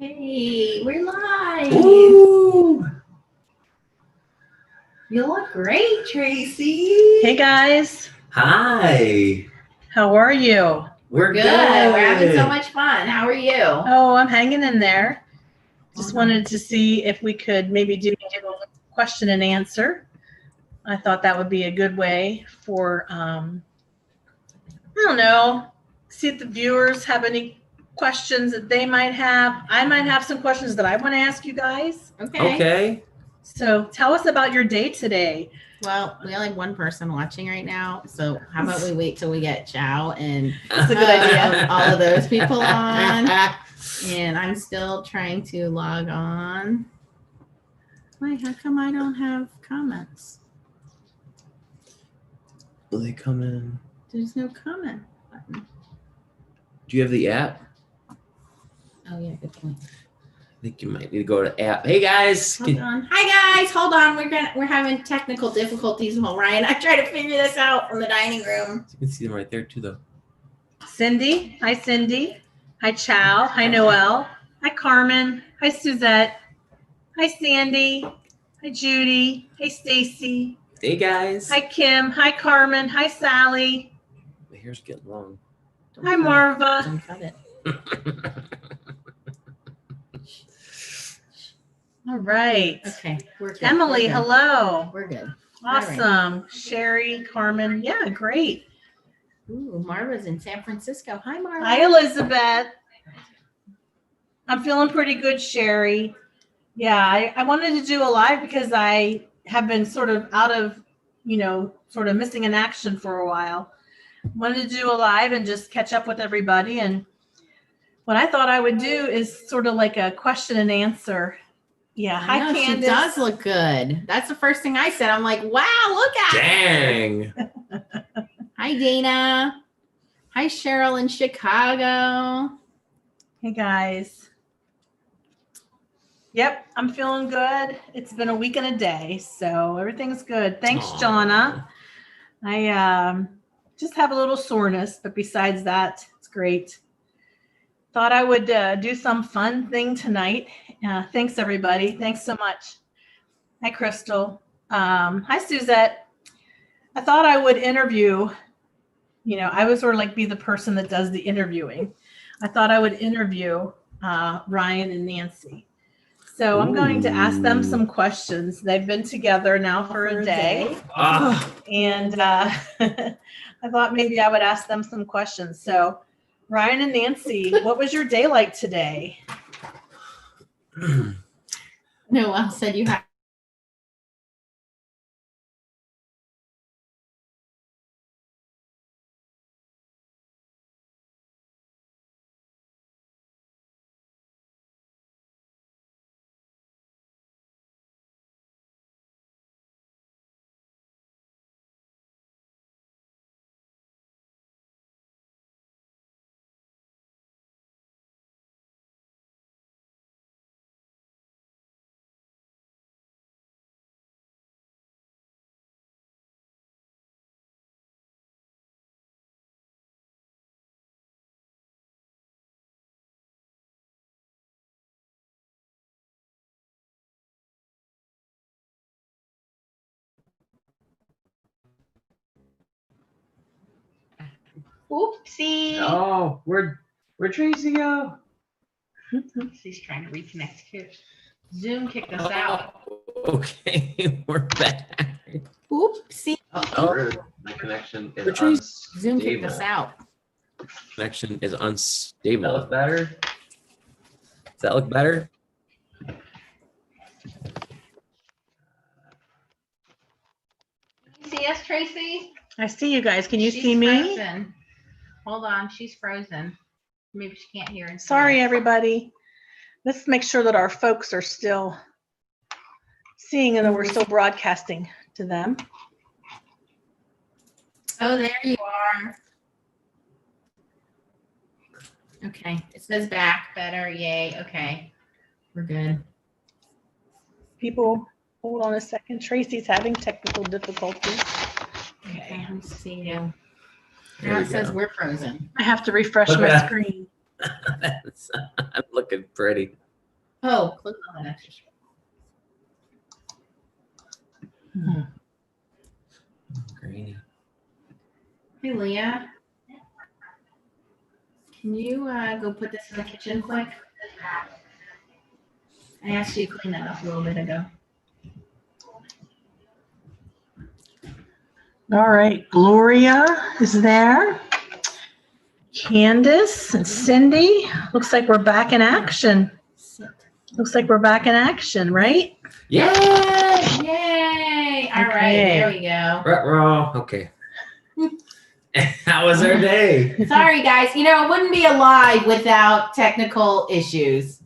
Hey, we're live. Ooh. You look great, Tracy. Hey guys, Hi. how are you? We're Good. We're having so much fun. How are you? Oh, I'm hanging in there. Just wanted to see if we could maybe do a question and answer. I thought that would be a good way for, I don't know, see if the viewers have any questions that they might have. I might have some questions that I want to ask you guys. Okay. So tell us about your day today. Well, we only have one person watching right now, so how about we wait till we get Chow and That's a good idea. all of those people on. And I'm still trying to log on. Wait, how come I don't have comments? Will they come in? There's no comment button. Do you have the app? Oh yeah, good point. I think you might need to go to the app. Hey guys. Hold on. Hi guys, hold on. We're having technical difficulties while Ryan. I try to figure this out from the dining room. You can see them right there too, though. Cindy. Hi, Cindy. Hi, Chow. Hi, Noelle. Hi, Carmen. Hi, Suzette. Hi, Sandy. Hi, Judy. Hey, Stacy. Hey guys. Hi, Kim. Hi, Carmen. Hi, Sally. My hair's getting long. Hi, Marva. Don't cut it. All right. Okay, we're good. Emily, We're good. hello. We're good. Awesome. Sherry, Carmen. Yeah, great. Ooh, Marva's in San Francisco. Hi, Marva. Hi, Elizabeth. I'm feeling pretty good, Sherry. Yeah, I wanted to do a live because I have been sort of out of, sort of missing in action for a while. Wanted to do a live and just catch up with everybody. And what I thought I would do is sort of like a question and answer. Yeah. I know, Hi, Candace. she does look good. That's the first thing I said. I'm like, wow, look at Dang. her. Hi, Dana. Hi, Cheryl in Chicago. Hey, guys. Yep, I'm feeling good. It's been a week and a day, so everything's good. Thanks, Aw. Jonna. I just have a little soreness, but besides that, it's great. Thought I would do some fun thing tonight. Thanks, everybody. Thanks so much. Hi, Crystal. Hi, Suzette. I thought I would interview, I would sort of like be the person that does the interviewing. I thought I would interview Ryan and Nancy. So I'm going to ask them some questions. They've been together now for a day. And I thought maybe I would ask them some questions. So Ryan and Nancy, what was your day like today? Noelle said you have. Oopsie. Oh, where'd Tracy go? She's trying to reconnect here. Zoom kicked us out. Okay, we're back. Oopsie. Oh, My connection is Patrice. Zoom kicked unstable. us out. Connection is That unstable. look better? Does that look better? See us, Tracy? I see you guys. Can you She's see me? Frozen. Hold on, she's frozen. Maybe she can't hear us. Sorry, everybody. Let's make sure that our folks are still seeing and that we're still broadcasting to them. Oh, there you are. Okay, it says back better. Yay. Okay, we're good. People, hold on a second. Tracy's having technical difficulties. Okay, let me see you. There Now we it says go. we're frozen. I have to refresh Look my at that. screen. I'm looking pretty. Oh, click on that extra. Grainy. Hey, Leah. Can you go put this in the kitchen quick? I asked you to clean that up a little bit ago. All right, Gloria is there. Candace and Cindy. Looks like we're back in action. Looks like we're back in action, right? Yeah. Yay! All right, Okay. there we go. Ruh-roh. Okay. How was our day? Sorry, guys. You know, it wouldn't be alive without technical issues.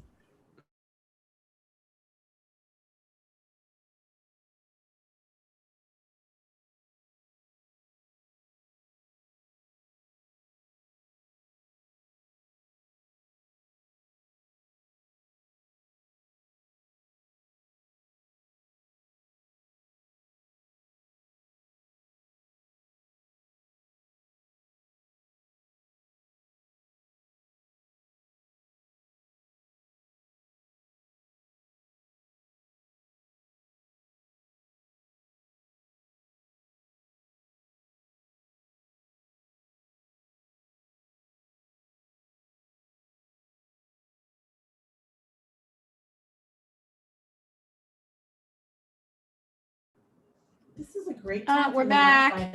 This is a great We're back.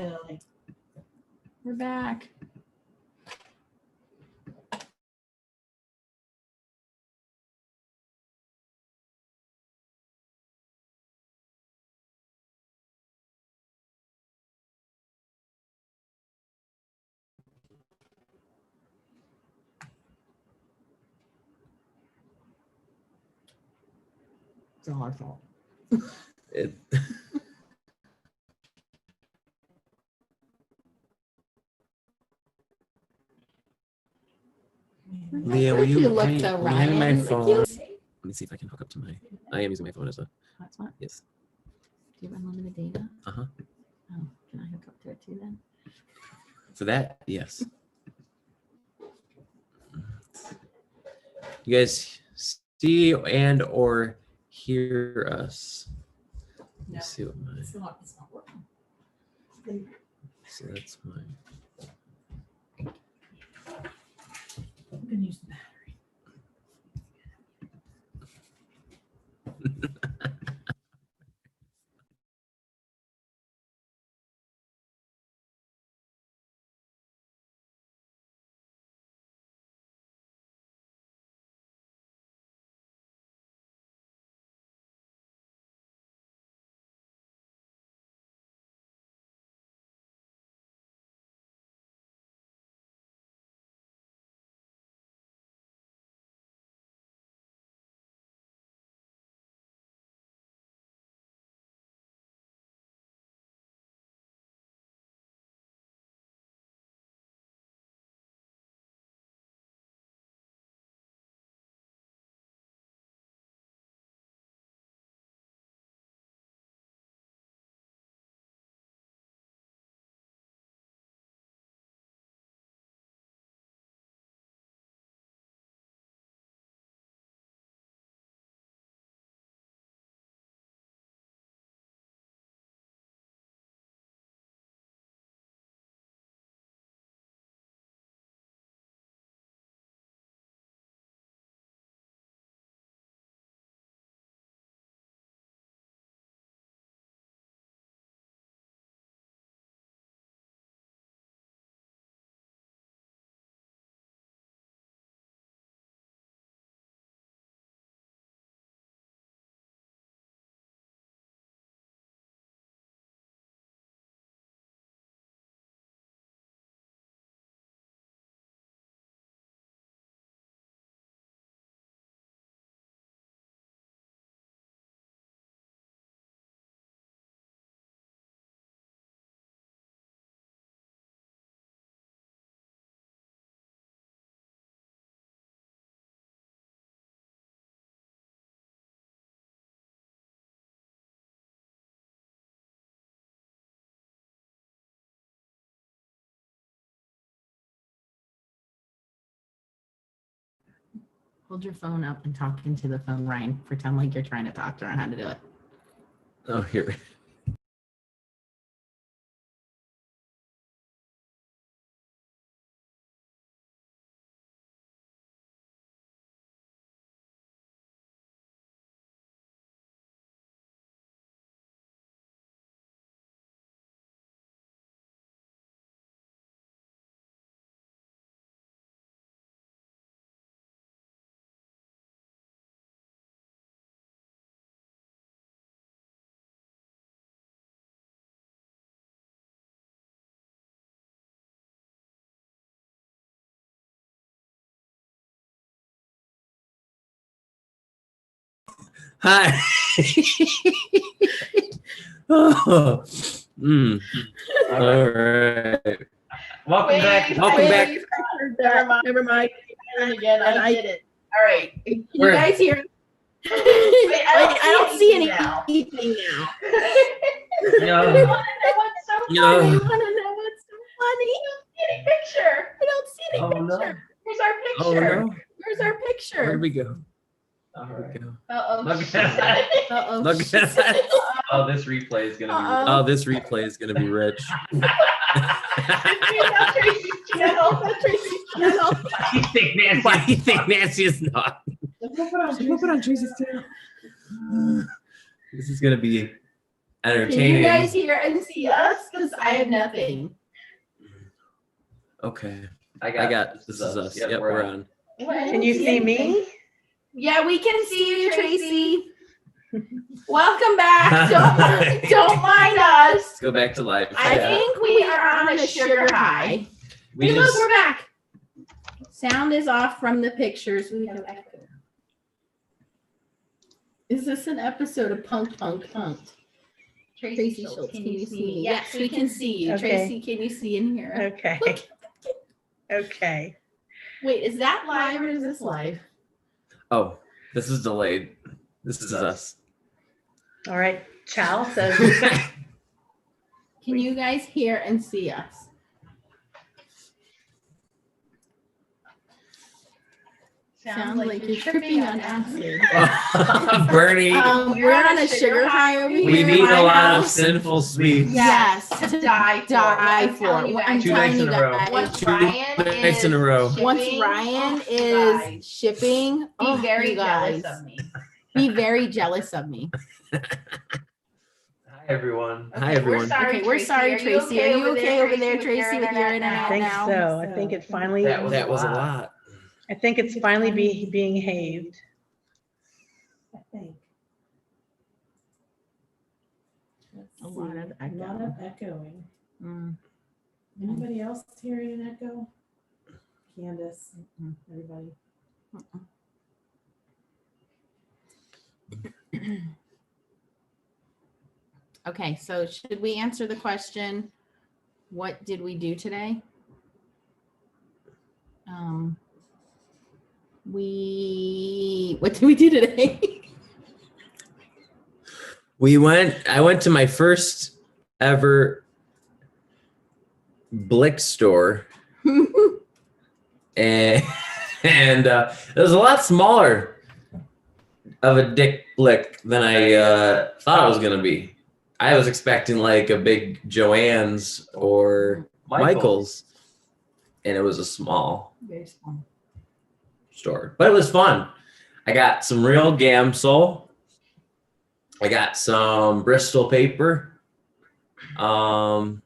We're back. It's all our fault. It, Leah, will If you, you look will though, you hand me my Ryan, like phone? you- Let me see if I can hook up to my. I am using my phone as a. Hotspot? Yes. Do you have unlimited data? Uh-huh. Oh, can I hook up to it too then? For that, yes. You guys see and or hear us? Let me see what my. It's not working. So that's my. You can use that. Hold your phone up and talk into the phone, Ryan. Pretend like you're trying to talk to her on how to do it. Oh, here. Hi. Oh. All right. Welcome back. Welcome back. Never mind. Again, I did it. All right. Can you Where- guys hear? Wait, I don't see anything now. now. No. I want to know what's so No. I funny. want to know what's so funny. Any picture. I don't see any Oh, no. picture. Here's our Oh picture. no. Where's our Where picture? did we go? All Where right. did we go? Uh-oh. Look Look at that. Uh-oh. Look at that. Oh, this replay is going to be Uh-oh. Oh, this replay is gonna be rich. Tracy's channel. Tracy's channel. You think Nancy? Why do you think Nancy is not? Put on Tracy's channel. This is gonna be Can entertaining. you guys hear and see us? Because I have nothing. Okay. I got this is us. Yep, we're on. Can you see me? Yeah, we can see you, Tracy. Welcome back. Don't mind us. Let's go back to life. I Yeah. think we are on a sugar high. We Hey, look, just we're back. Sound is off from the pictures. We have echo. Is this an episode of Punk Punk Punked? Tracy Schultz, can you see me? Yes, we can see you. Okay. Tracy, can you see and hear? Okay. Look. Okay. Wait, is that live or is this live? Oh, this is delayed. This is us. All right. Chow says, Can you guys hear and see us? Sounds like you're tripping on acid. Bernie, We're on a sugar high over here. we in need my a lot house. of sinful sweets. Yes, To die for. die I'm for. telling you I'm guys. Two telling nights you in a row. guys. Once Two Ryan nights in a row. Once shipping, Ryan you is guys, shipping, be very you jealous guys, of me. be very jealous of me. Hi everyone. Okay, Hi everyone. We're sorry, Okay, we're Tracy. sorry, Tracy. Are you okay over there, with Tracy, with your internet? I think now. so. I think it finally, That was a lot. I think it's finally being behaved. I think. Let's A lot of see. echo. A lot of echoing. Mm. Anybody else hearing an echo? Candace, Mm-mm. everybody. Okay, so should we answer the question, what did we do today? What did we do today? I went to my first ever Blick store and it was a lot smaller of a Dick Blick than I thought it was gonna be. I was expecting like a big Joann's or Michael's, and it was a small Very small. store, but it was fun. I got some real Gamsol. I got some Bristol paper, and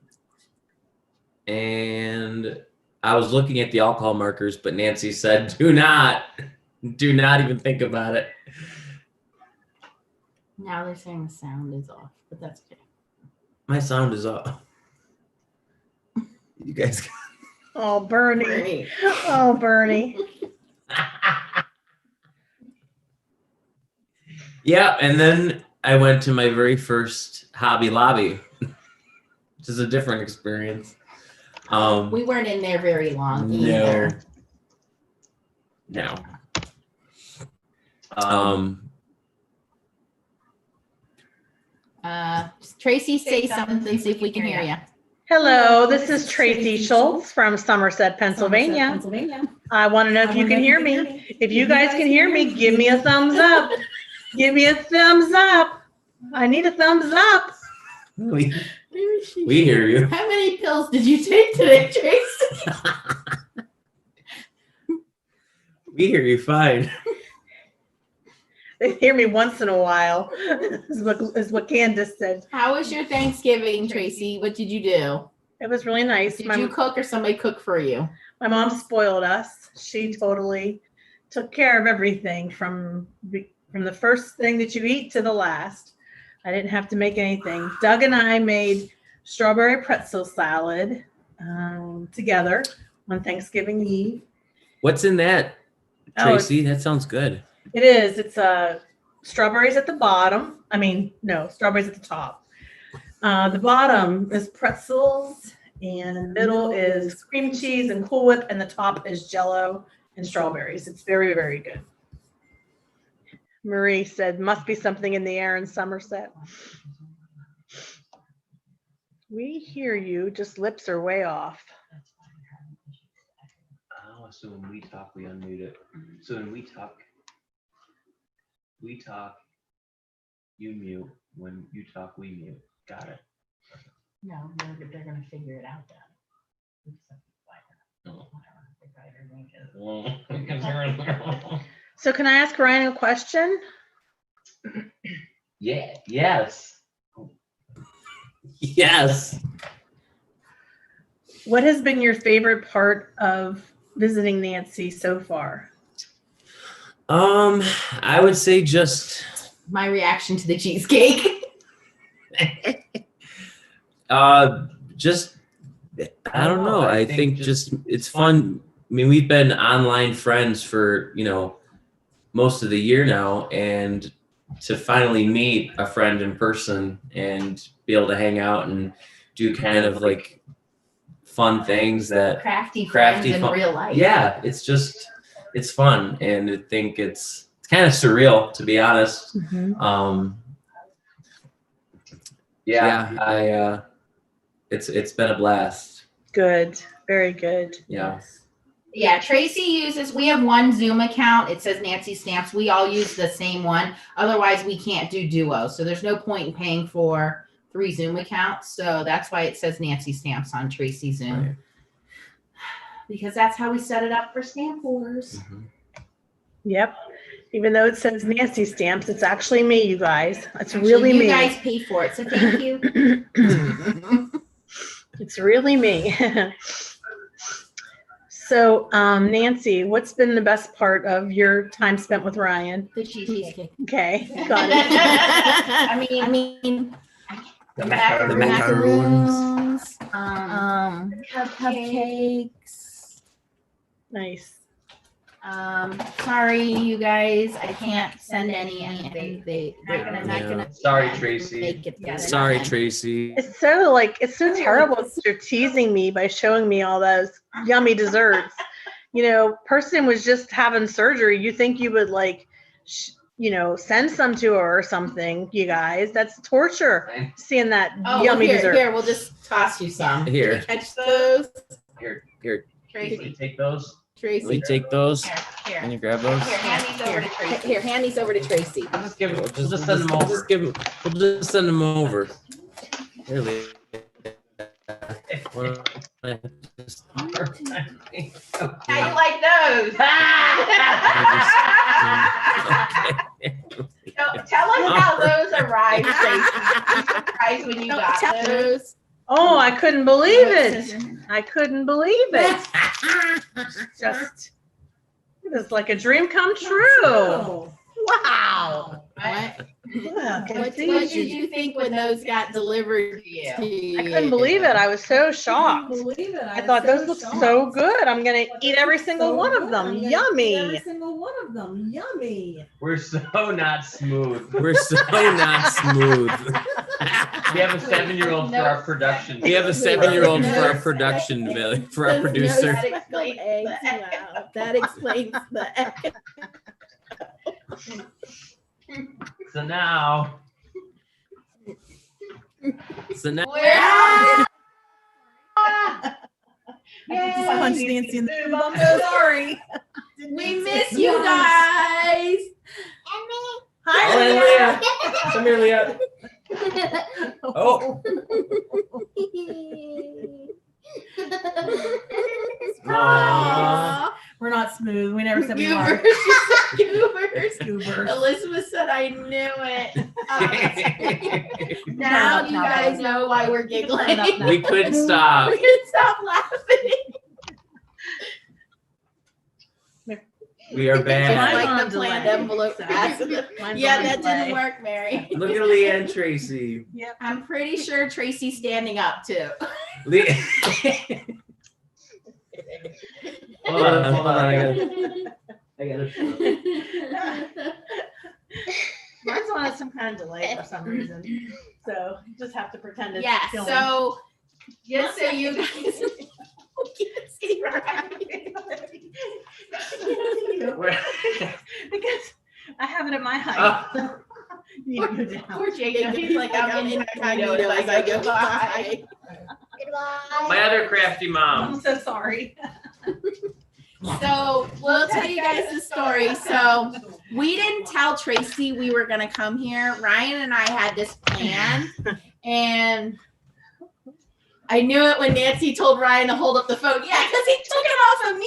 I was looking at the alcohol markers, but Nancy said, do not even think about it. Now they're saying the sound is off, but that's okay. My sound is off. You guys. Oh, Bernie. Oh, Bernie. Yeah, and then I went to my very first Hobby Lobby, which is a different experience. We weren't in there very long No. either. No. Tracy, say something, see if we can hear you. Hello, this is Tracy Schultz from Somerset, Pennsylvania. Pennsylvania. I want to know if you can hear me. If you guys can hear me, give me a thumbs up. Give me a thumbs up. I need a thumbs up. We Maybe she we hear you. How many pills did you take today, Tracy? We hear you fine. They hear me once in a while, is what Candace said. How was your Thanksgiving, Tracy? What did you do? It was really nice. Did you cook or somebody cook for you? My mom spoiled us. She totally took care of everything from the first thing that you eat to the last. I didn't have to make anything. Doug and I made strawberry pretzel salad together on Thanksgiving Eve. What's in that, Oh, Tracy? That sounds good. It is. It's strawberries at the bottom. No, strawberries at the top. The bottom is pretzels, and the middle is cream cheese and Cool Whip, and the top is Jell-O and strawberries. It's very, very good. Marie said, must be something in the air in Somerset. We hear you, just lips are way off. Oh, so when we talk, we unmute it. So when we talk, you mute. When you talk, we mute. Got it. No, they're gonna figure it out then. So can I ask Ryan a question? Yeah. Yes. Yes. What has been your favorite part of visiting Nancy so far? I would say just My reaction to the cheesecake. just I don't know. I think just it's fun. I mean, we've been online friends for, most of the year now, and to finally meet a friend in person and be able to hang out and do kind of like fun things that Crafty friends in fun. real life. Yeah, it's fun, and I think it's kind of surreal, to be honest. It's been a blast. Good, very good. Yeah. Yeah, Tracy we have one Zoom account. It says Nancy Stamps. We all use the same one. Otherwise, we can't do Duo. So there's no point in paying for 3 Zoom accounts. So that's why it says Nancy Stamps on Tracy Zoom. Right. Because that's how we set it up for Stamp Wars. Mm-hmm. Yep. Even though it says Nancy Stamps, it's actually me, you guys. It's Actually, really me. You guys pay for it, so thank you. It's really me. So, Nancy, what's been the best part of your time spent with Ryan? The cheesecake. Okay, got it. I mean, The macaroons, cupcakes. Nice. Sorry, you guys, I can't send any. They're not gonna Sorry, Tracy. make it together. Sorry, Tracy. It's so terrible that you're teasing me by showing me all those yummy desserts. Person was just having surgery. You think you would send some to her or something, you guys. That's torture, seeing that yummy dessert. Here, we'll just toss you some. Here. Catch those, Here. Tracy. Take those. Let me Tracy. take those. Here. Can you grab those? Here, hand these over to Tracy. Here, hand these over to Tracy. We'll just send them over. We'll just send them over. Here, Lee. How you like those? Tell us how those arrived, Tracy. I'm surprised when you got those. Oh, I couldn't believe it. I couldn't believe it. It was like a dream come true. Wow. What? Yeah, What did you think when those got delivered to you? I couldn't believe it. I was so shocked. I thought those look so good. I'm gonna eat every single one of them. Yummy. Every single one of them. Yummy. We're so not smooth. We're so not smooth. We have a 7-year-old for our production. We have a 7-year-old for our production, for our producer. That explains wow. That explains the So now, So now, Where? Punch Nancy in the boob. I'm so sorry. We miss you guys. Hi, Leah. Come here, Leah. Oh. Aww. We're not smooth. We never said we are. Goobers. Goobers. Goobers. Elizabeth said I knew it. Now you guys know why we're giggling. We couldn't stop. We couldn't stop laughing. We are It's bad. like on the planned delay, envelope so- pass. Mine's Yeah, on that delay. didn't work, Mary. Look at Leah and Tracy. I'm pretty sure Tracy's standing up too. Leah. Hold on. I gotta. Mine's on some kind of delay for some reason. So you just have to pretend it's Yeah, filming. so just so you guys we can't see Ryan. Because I have it at my height. You need to go down. Poor Jacob, he's like, I'm in incognito as I go by. My other crafty mom. I'm so sorry. So we'll tell you guys the story. So we didn't tell Tracy we were gonna come here. Ryan and I had this plan, and I knew it when Nancy told Ryan to hold up the phone. Yeah, because he took it off of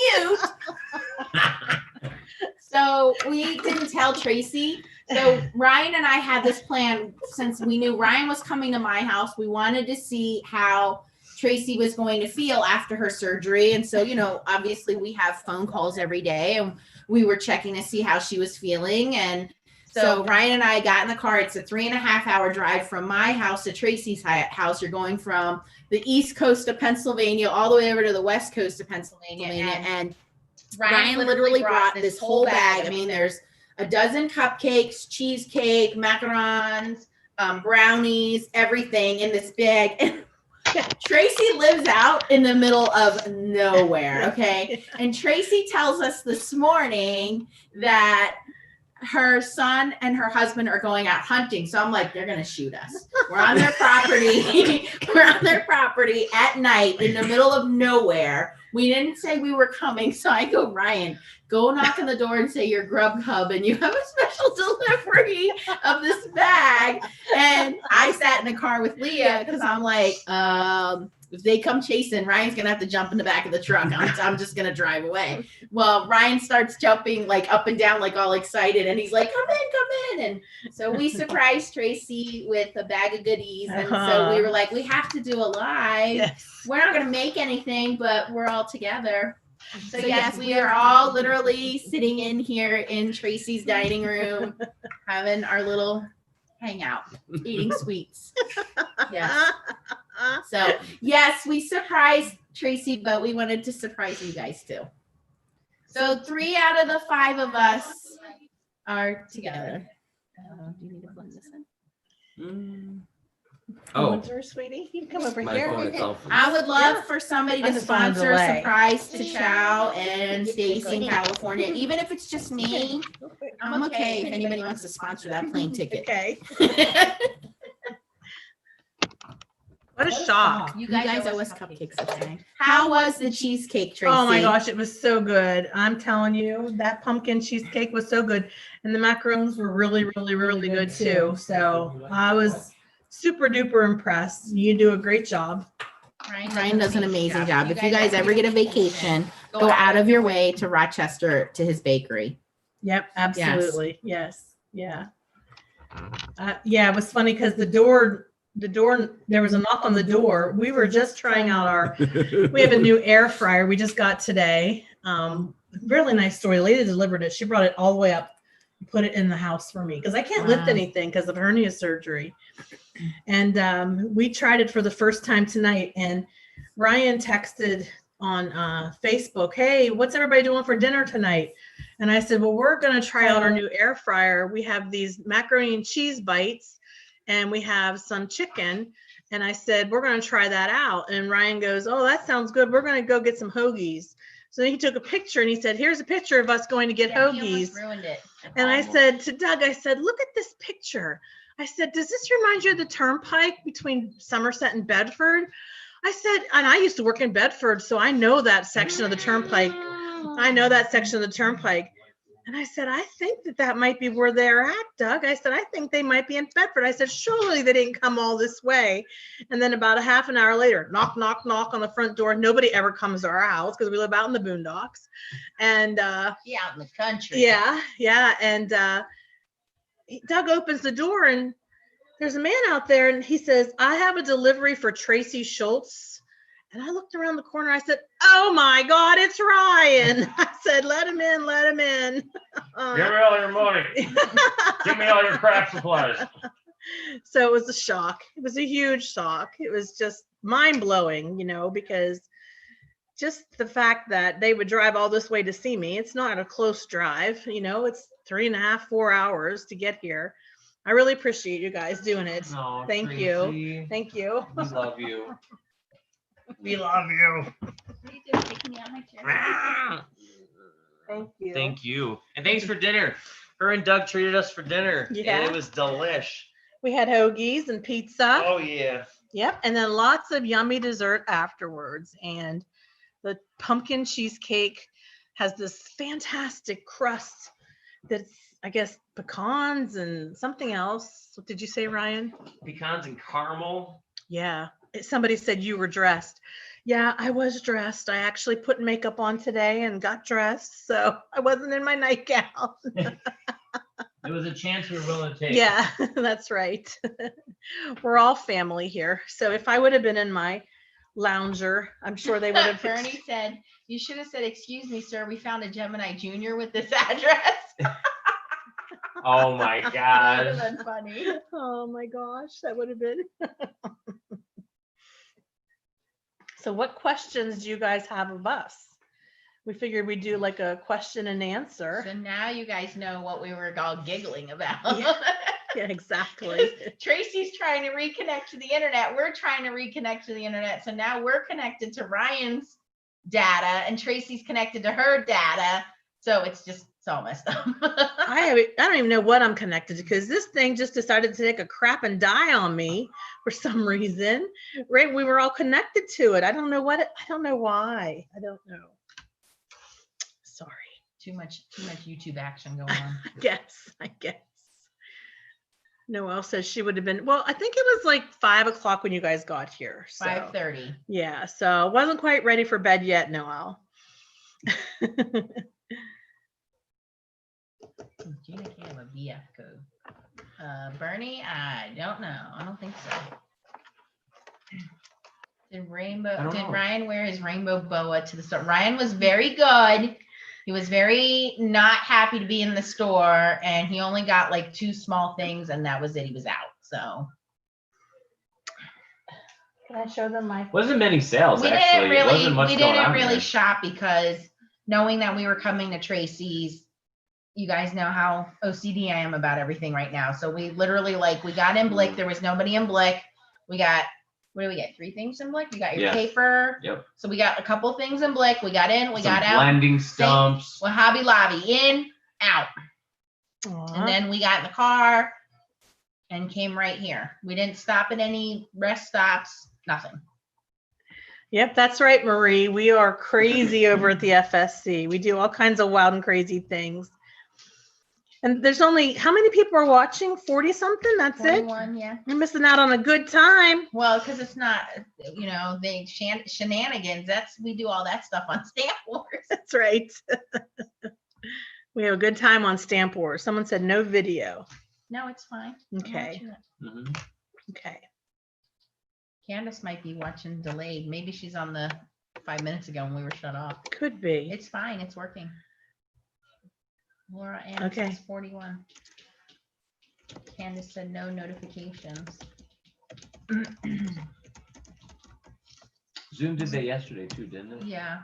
mute. So we didn't tell Tracy. So Ryan and I had this plan since we knew Ryan was coming to my house. We wanted to see how Tracy was going to feel after her surgery. And so, obviously we have phone calls every day, and we were checking to see how she was feeling. And so Ryan and I got in the car. It's a 3.5-hour drive from my house to Tracy's house. You're going from the East Coast of Pennsylvania all the way over to the West Coast of Pennsylvania. And Ryan literally brought this whole bag. I mean, there's a dozen cupcakes, cheesecake, macarons, brownies, everything in this bag. And Tracy lives out in the middle of nowhere, okay? And Tracy tells us this morning that her son and her husband are going out hunting. So I'm like, they're going to shoot us. We're on their property. We're on their property at night in the middle of nowhere. We didn't say we were coming. So I go, Ryan, go knock on the door and say you're Grubhub and you have a special delivery of this bag. And I sat in the car with Leah because I'm like, if they come chasing, Ryan's going to have to jump in the back of the truck. I'm just going to drive away. Well, Ryan starts jumping like up and down, like all excited. And he's like, come in. And so we surprised Tracy with a bag of goodies. And so we were like, we have to do a live. Yes. We're not going to make anything, but we're all together. So yes, we are all literally sitting in here in Tracy's dining room, having our little hangout, eating sweets. Yes. So yes, we surprised Tracy, but we wanted to surprise you guys too. So 3 out of the 5 of us are together. Do you need to plug this in? Oh, Sweetie, you can come over my here. phone itself. I would love for somebody to I'm just on sponsor a delay. surprise to Chow and Stacy in California, even if it's just me. I'm okay if anybody wants to sponsor that plane ticket. Okay. What a shock. You guys owe us cupcakes today. How was the cheesecake, Tracy? Oh my gosh, it was so good. I'm telling you, that pumpkin cheesecake was so good. And the macarons were really, really, really good too. So I was super duper impressed. You do a great job. Ryan does an amazing job. If you guys ever get a vacation, go out of your way to Rochester to his bakery. Yep, absolutely. Yes. Yeah. Yeah, it was funny because the door, there was a knock on the door. We were just trying out we have a new air fryer we just got today. Really nice story. The lady delivered it. She brought it all the way up and put it in the house for me because I can't lift anything because of hernia surgery. And we tried it for the first time tonight. And Ryan texted on Facebook, hey, what's everybody doing for dinner tonight? And I said, well, we're going to try out our new air fryer. We have these macaroni and cheese bites and we have some chicken. And I said, we're going to try that out. And Ryan goes, oh, that sounds good. We're going to go get some hoagies. So then he took a picture and he said, here's a picture of us going to get hoagies. He almost ruined it. And I said to Doug, I said, look at this picture. I said, does this remind you of the turnpike between Somerset and Bedford? I said, and I used to work in Bedford, so I know that section of the turnpike. I know that section of the turnpike. And I said, I think that might be where they're at, Doug. I said, I think they might be in Bedford. I said, surely they didn't come all this way. And then about a half an hour later, knock, knock, knock on the front door. Nobody ever comes to our house because we live out in the boondocks. And out in the country. yeah. And Doug opens the door and there's a man out there and he says, I have a delivery for Tracy Schultz. And I looked around the corner. I said, oh my God, it's Ryan. I said, let him in, let him in. Give me all your money. Give me all your craft supplies. So it was a shock. It was a huge shock. It was just mind blowing, because just the fact that they would drive all this way to see me. It's not a close drive, it's 3.5, 4 hours to get here. I really appreciate you guys doing it. Oh, Thank Tracy, you. Thank you. We love you. We love you. What are you doing? Taking me out my chair? Thank you. Thank you. And thanks for dinner. Her and Doug treated us for dinner. Yeah. And it was delish. We had hoagies and pizza. Oh, yeah. Yep. And then lots of yummy dessert afterwards. And the pumpkin cheesecake has this fantastic crust that's, I guess, pecans and something else. What did you say, Ryan? Pecans and caramel. Yeah. Somebody said you were dressed. Yeah, I was dressed. I actually put makeup on today and got dressed. So I wasn't in my nightgown. It was a chance we were willing to take. Yeah, that's right. We're all family here. So if I would have been in my lounger, I'm sure they would have. Bernie said, you should have said, excuse me, sir, we found a Gemini Junior with this address. Oh my That gosh. would have been funny. Oh my gosh, that would have been. So what questions do you guys have of us? We figured we'd do like a question and answer. So now you guys know what we were all giggling about. Yeah, exactly. Tracy's trying to reconnect to the internet. We're trying to reconnect to the internet. So now we're connected to Ryan's data and Tracy's connected to her data. So it's all messed up. I don't even know what I'm connected to because this thing just decided to take a crap and die on me for some reason. Right? We were all connected to it. I don't know why. I don't know. Sorry. Too much YouTube action going on. I guess. Noelle says she would have been, well, I think it was like 5 o'clock when you guys got here. So 5:30. yeah. So wasn't quite ready for bed yet, Noelle. Gina can't have a VF code. Bernie, I don't know. I don't think so. Did Ryan wear his rainbow boa to the store? Ryan was very good. He was very not happy to be in the store, and he only got like 2 small things, and that was it. He was out. So Can I show them my? Wasn't many sales we actually. didn't Wasn't much we going didn't on really there. shop because knowing that we were coming to Tracy's, you guys know how OCD I am about everything right now. So we literally we got in Blick. There was nobody in Blick. We got, what do we get? 3 things in Blick. You got your paper. Yep. So we got a couple things in Blick. We got in, we Some got out. blending stumps. Well, Hobby Lobby, in, out. Aww. And then we got in the car and came right here. We didn't stop at any rest stops, nothing. Yep, that's right, Marie. We are crazy over at the FSC. We do all kinds of wild and crazy things. And there's only, how many people are watching? 40 something? That's 41, it? yeah. You're missing out on a good time. Well, because it's not, the shenanigans. We do all that stuff on Stamp Wars. That's right. We have a good time on Stamp Wars. Someone said no video. No, it's fine. Okay. Mhm. Okay. Candace might be watching delayed. Maybe she's on the 5 minutes ago when we were shut off. Could be. It's fine. It's working. Laura Ann Okay. 641. Candace said no notifications. Zoom did that yesterday too, didn't it? Yeah.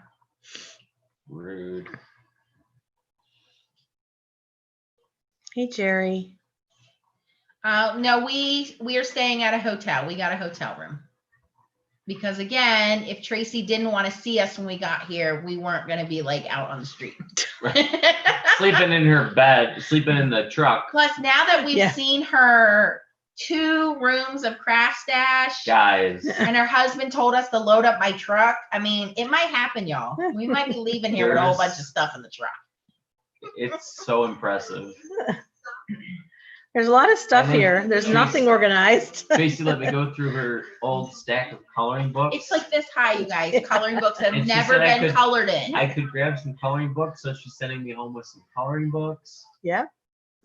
Rude. Hey, Jerry. No, we are staying at a hotel. We got a hotel room. Because again, if Tracy didn't want to see us when we got here, we weren't going to be out on the street. Sleeping in her bed, sleeping in the truck. Plus, now that we've Yeah. seen her 2 rooms of craft stash. Guys, And her husband told us to load up my truck. I mean, it might happen, y'all. We might be leaving here with a whole bunch of stuff in the truck. it's so impressive. There's a lot of stuff And then here. There's Tracy- nothing organized. Tracy let me go through her old stack of coloring books. It's like this high, you guys. Coloring books that have And she never said I been could- colored in. I could grab some coloring books, so she's sending me home with some coloring books. Yeah,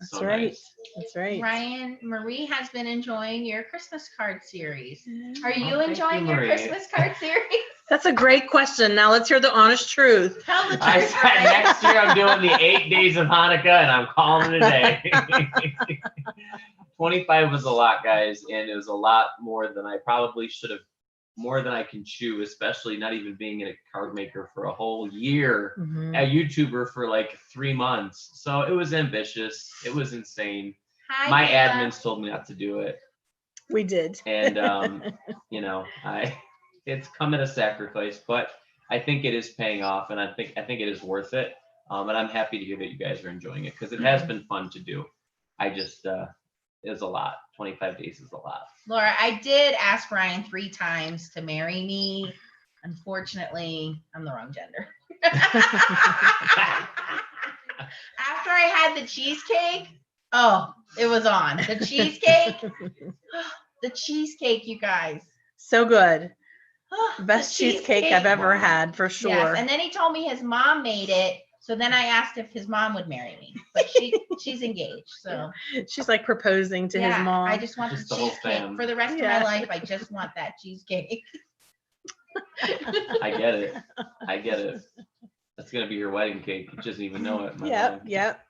that's So right. nice. That's right. Ryan, Marie has been enjoying your Christmas card series. Are you thank enjoying you, your Marie. Christmas card series? That's a great question. Now let's hear the honest truth. Tell the truth, I said Ryan. next year I'm doing the 8 days of Hanukkah, and I'm calling it a day. 25 was a lot, guys, and it was a lot more than I probably should have, more than I can chew, especially not even being a card maker for a whole year, Mhm. a YouTuber for like 3 months. So it was ambitious. It was insane. Hi, My Kayla. admins told me not to do it, We did. and you know, it's come at a sacrifice, but I think it is paying off, and I think it is worth it. And I'm happy to hear that you guys are enjoying it because it has been fun to do. I just it was a lot. 25 days is a lot. Laura, I did ask Ryan 3 times to marry me. Unfortunately, I'm the wrong gender. After I had the cheesecake, oh, it was on. The cheesecake, you guys. So good. The Best cheesecake I've ever Wow. had, for sure. Yes, and then he told me his mom made it. So then I asked if his mom would marry me, but she's engaged. So She's like proposing to his yeah, mom. I just want Just the the whole cheesecake fam. for the rest of Yeah. my life. I just want that cheesecake. I get it. I get it. That's gonna be your wedding cake. You just even know it. My Yep, mom. yep.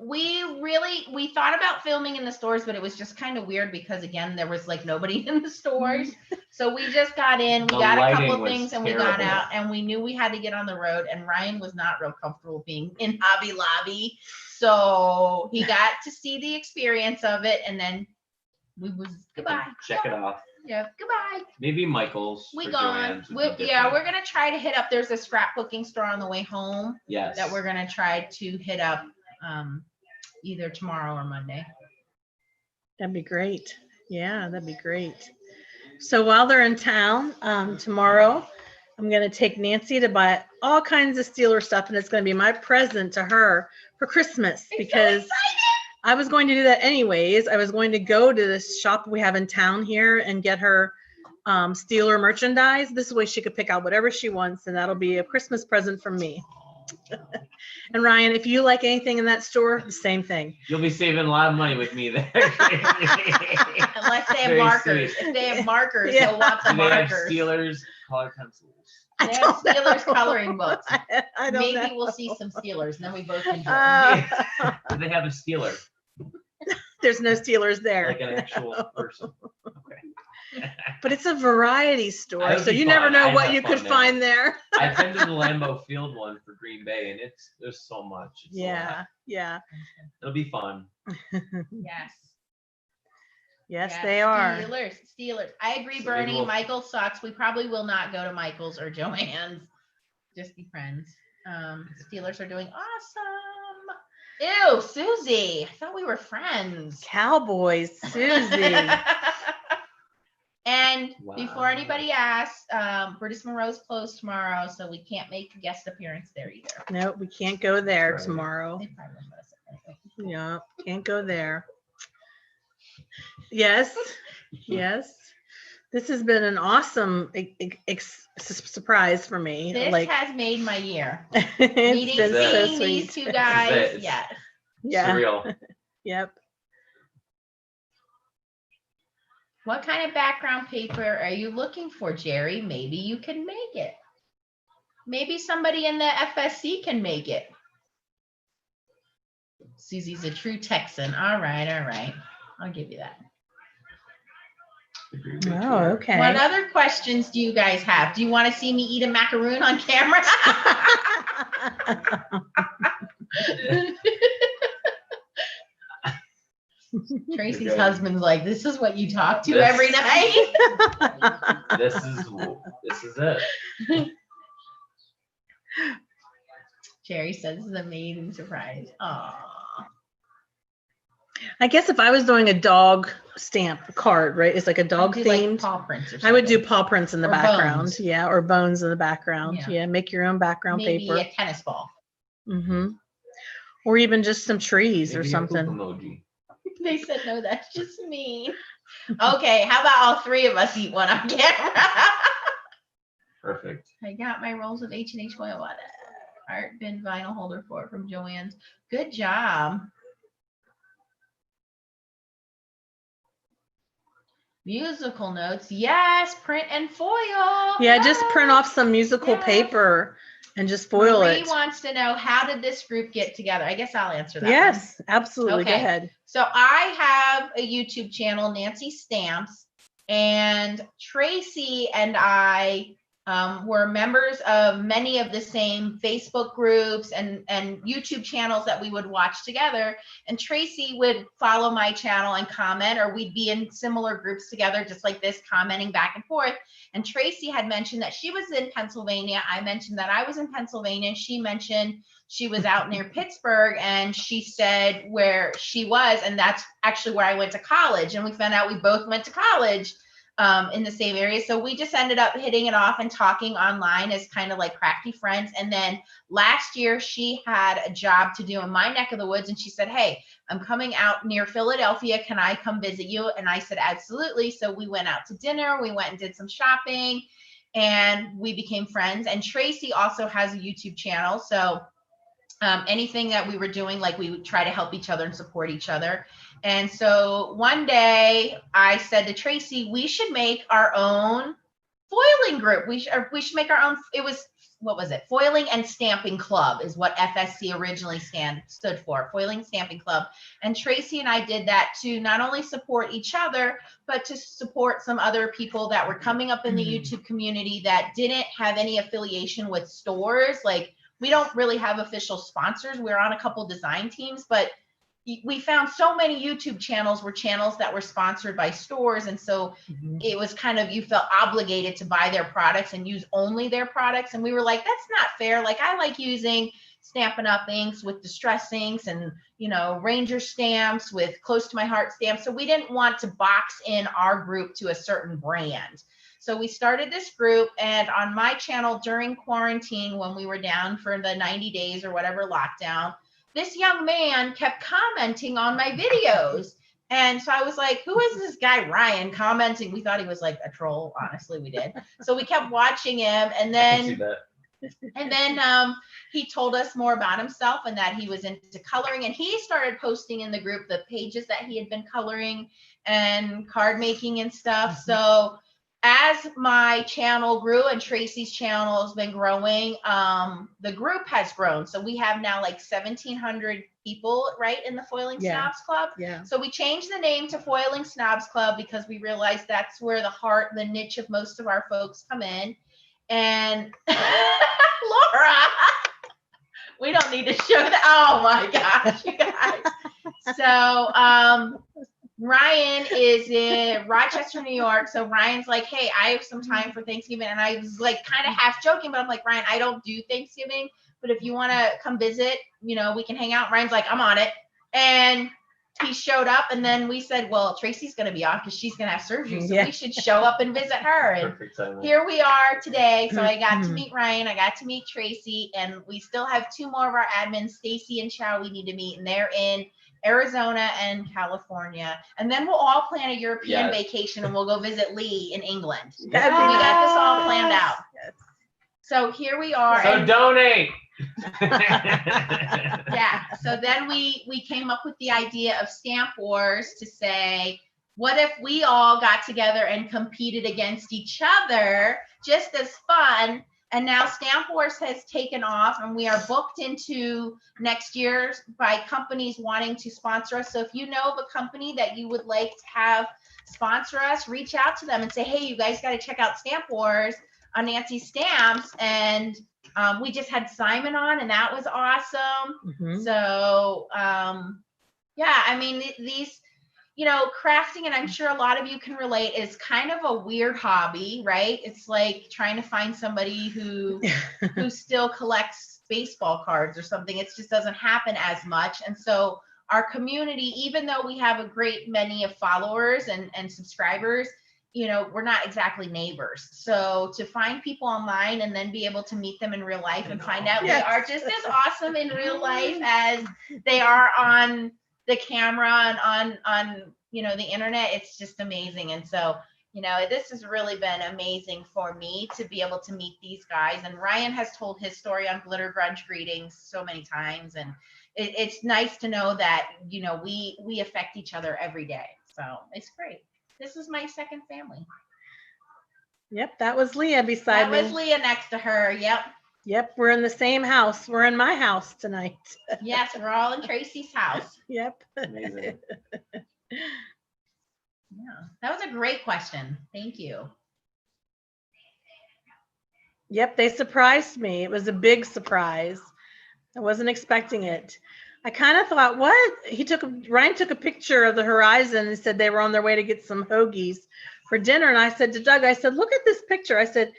We thought about filming in the stores, but it was just kind of weird because again, there was like nobody in the stores. So we just got in, we The got a lighting couple of was things and we got terrible. out and we knew we had to get on the road and Ryan was not real comfortable being in Hobby Lobby. So he got to see the experience of it and then goodbye. Check it off. Yeah, goodbye. Maybe Michael's. We or gone. Joann's would be Yeah, different. we're gonna try to hit up. There's a scrapbooking store on the way home Yes. that we're gonna try to hit up either tomorrow or Monday. That'd be great. Yeah, that'd be great. So while they're in town, tomorrow, I'm going to take Nancy to buy all kinds of Steeler stuff, and it's going to be my present to her for Christmas because I was going to do that anyways. I was going to go to this shop we have in town here and get her Steeler merchandise. This way she could pick out whatever she wants, and that'll be a Christmas present from me. And Ryan, if you like anything in that store, the same thing. You'll be saving a lot of money with me there. Unless they have Very markers. sweet. If they have markers, Yeah. he'll want Do some they have markers. Steelers color pencils? I They have don't know. Steelers coloring books. I don't Maybe know. we'll see some Steelers, and then we both can join. Do they have a Steeler? There's no Steelers there. Like an actual person? Okay. But it's a variety store, That would so be you never fun. know I'd what have you fun could there. find there. I've been to the Lambeau Field one for Green Bay, and there's so much. It's a lot. Yeah, yeah. It'll be fun. Yes. Yes, Yes, they are. Steelers. I agree, So maybe Bernie. we'll- Michael sucks. We probably will not go to Michael's or Joann's. Just be friends. Steelers are doing awesome. Ew, Susie. I thought we were friends. Cowboys, Susie. And Wow. before anybody asks, British Monroe's closed tomorrow, so we can't make a guest appearance there either. No, we can't go there Right. tomorrow. They probably won't let us anyway. Yeah, can't go there. Yes, yes. This has been an awesome surprise for me. This Like, has made my year. it's Meeting, been so seeing these sweet. two guys. It's- Yes. Yeah, Surreal. yep. What kind of background paper are you looking for, Jerry? Maybe you can make it. Maybe somebody in the FSC can make it. Susie's a true Texan. All right, all right. I'll give you that. Oh, okay. What other questions do you guys have? Do you want to see me eat a macaroon on camera? Tracy's Okay. husband's like, this is what you talk to This- every night. This is it. Jerry says this is an amazing surprise. Aww. I guess if I was doing a dog stamp card, right? It's like a dog Do, like, themed. paw prints or something. I would do paw prints in the Or background. bones. Yeah. Or bones in the background. Yeah. Yeah. Make your own background Maybe paper. a tennis ball. Mm-hmm. Or even just some trees or Maybe a poop something. emoji. They said no, that's just mean. Okay, how about all three of us eat one on camera? Perfect. I got my rolls of H&H foil water. Art bin vinyl holder for it from Joanne's. Good job. Musical notes. Yes, print and foil. Yeah. Just print off some musical Yes. paper and just foil Marie it. wants to know, how did this group get together? I guess I'll answer that one. Yes, absolutely. Go Okay. ahead. So I have a YouTube channel, Nancy Stamps, and Tracy and I were members of many of the same Facebook groups and YouTube channels that we would watch together. And Tracy would follow my channel and comment, or we'd be in similar groups together, just like this, commenting back and forth. And Tracy had mentioned that she was in Pennsylvania. I mentioned that I was in Pennsylvania. She mentioned she was out near Pittsburgh, and she said where she was, and that's actually where I went to college. And we found out we both went to college in the same area. So we just ended up hitting it off and talking online as kind of like crafty friends. And then last year she had a job to do in my neck of the woods, and she said, hey, I'm coming out near Philadelphia. Can I come visit you? And I said, absolutely. So we went out to dinner. We went and did some shopping, and we became friends. And Tracy also has a YouTube channel. So anything that we were doing, like, we would try to help each other and support each other. And so one day I said to Tracy, we should make our own foiling group. We should make our own. It was, what was it? Foiling and Stamping Club is what FSC originally stood for, Foiling Stamping Club. And Tracy and I did that to not only support each other, but to support some other people that were coming up in the YouTube community that didn't have any affiliation with stores. Like, we don't really have official sponsors. We're on a couple design teams, but we found so many YouTube channels were channels that were sponsored by stores. And so it was kind of, you felt obligated to buy their products and use only their products. And we were like, that's not fair. Like, I like using Stampin' Up! Inks with distress inks and, you know, Ranger stamps with close to my heart stamps. So we didn't want to box in our group to a certain brand. So we started this group, and on my channel during quarantine, when we were down for the 90 days or whatever lockdown, this young man kept commenting on my videos. And so I was like, who is this guy, Ryan, commenting? We thought he was like a troll. Honestly, we did. So we kept watching him. And then he told us more about himself and that he was into coloring. And he started posting in the group the pages that he had been coloring and card making and stuff. So as my channel grew and Tracy's channel has been growing, the group has grown. So we have now like 1,700 people, right, in the Foiling Snobs Club. Yeah. So we changed the name to Foiling Snobs Club because we realized that's where the niche of most of our folks come in. And Laura, we don't need to show that. Oh my gosh, you guys. So Ryan is in Rochester, New York. So Ryan's like, hey, I have some time for Thanksgiving. And I was like kind of half joking, but I'm like, Ryan, I don't do Thanksgiving, but if you want to come visit, you know, we can hang out. Ryan's like, I'm on it. And he showed up, and then we said, well, Tracy's going to be off because she's going to have surgery. So we should show up and visit her. And here we are today. So I got to meet Ryan. I got to meet Tracy, and we still have two more of our admins, Stacy and Chow, we need to meet, and they're in Arizona and California. And then we'll all plan a European vacation, and we'll go visit Lee in England. We got this all planned out. Yes. So here we are. So donate. Yeah. So then we came up with the idea of Stamp Wars to say, what if we all got together and competed against each other just as fun? And now Stamp Wars has taken off, and we are booked into next year by companies wanting to sponsor us. So if you know of a company that you would like to have sponsor us, reach out to them and say, hey, you guys got to check out Stamp Wars on Nancy Stamps. And we just had Simon on, and that was awesome. So yeah, I mean, these, you know, crafting, and I'm sure a lot of you can relate, is kind of a weird hobby, right? It's like trying to find somebody who still collects baseball cards or something. It just doesn't happen as much. And so our community, even though we have a great many of followers and subscribers, you know, we're not exactly neighbors. So to find people online and then be able to meet them in real life and find out Yes. they are just as awesome in real life as they are on the camera and on you know, the internet, it's just amazing. And so, you know, this has really been amazing for me to be able to meet these guys. And Ryan has told his story on Glitter Grunge Greetings so many times. And it's nice to know that, you know, we affect each other every day. So it's great. This is my second family. Yep, that was Leah beside me. That was Leah next to her. Yep. Yep, we're in the same house. We're in my house tonight. Yes, we're all in Tracy's house. Yep. Amazing. Yeah, that was a great question. Thank you. Yep, they surprised me. It was a big surprise. I wasn't expecting it. I kind of thought, what? Ryan took a picture of the horizon and said they were on their way to get some hoagies for dinner. And I said to Doug, I said, look at this picture. I said,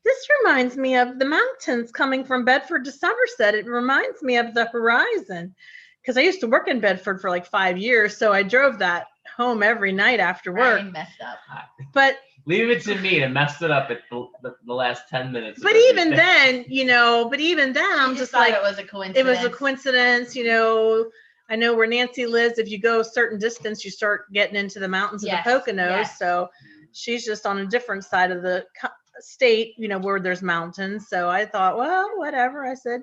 this reminds me of the mountains coming from Bedford to Somerset. It reminds me of the horizon. Because I used to work in Bedford for like 5 years. So I drove that home every night after work. Ryan messed up. But Leave it to me to mess it up at the last 10 minutes. but even then, you know, I'm She just thought like, it was a coincidence. it was a coincidence, you know. I know where Nancy lives. If you go a certain distance, you start getting into the mountains of the Poconos. Yes. So she's just on a different side of the state, you know, where there's mountains. So I thought, well, whatever. I said,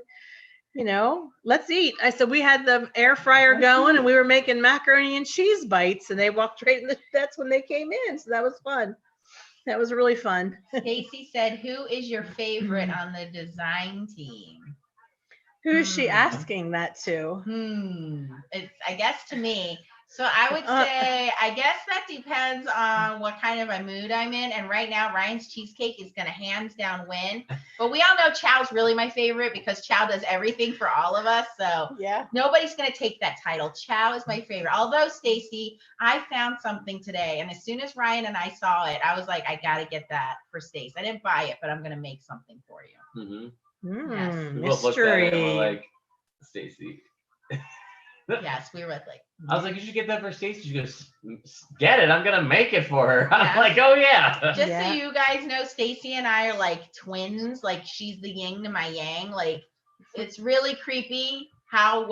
you know, let's eat. I said, we had the air fryer going and we were making macaroni and cheese bites and they walked right in. That's when they came in. So that was fun. That was really fun. Stacy said, who is your favorite on the design team? Who is she asking that to? It's, I guess, to me. So I would say, I guess that depends on what kind of a mood I'm in. And right now, Ryan's cheesecake is going to hands down win. But we all know Chow's really my favorite because Chow does everything for all of us. So Yeah. nobody's going to take that title. Chow is my favorite. Although, Stacy, I found something today. And as soon as Ryan and I saw it, I was like, I got to get that for Stacy. I didn't buy it, but I'm going to make something for you. Yes. We both looked at it and we're Mystery. like, Stacy. Yes, we were like, I was like, you should get that for Stacy. She goes, get it. I'm gonna make it for her. Yeah. I'm like, oh yeah. just Yeah. so you guys know, Stacy and I are like twins. Like she's the yin to my yang. Like it's really creepy how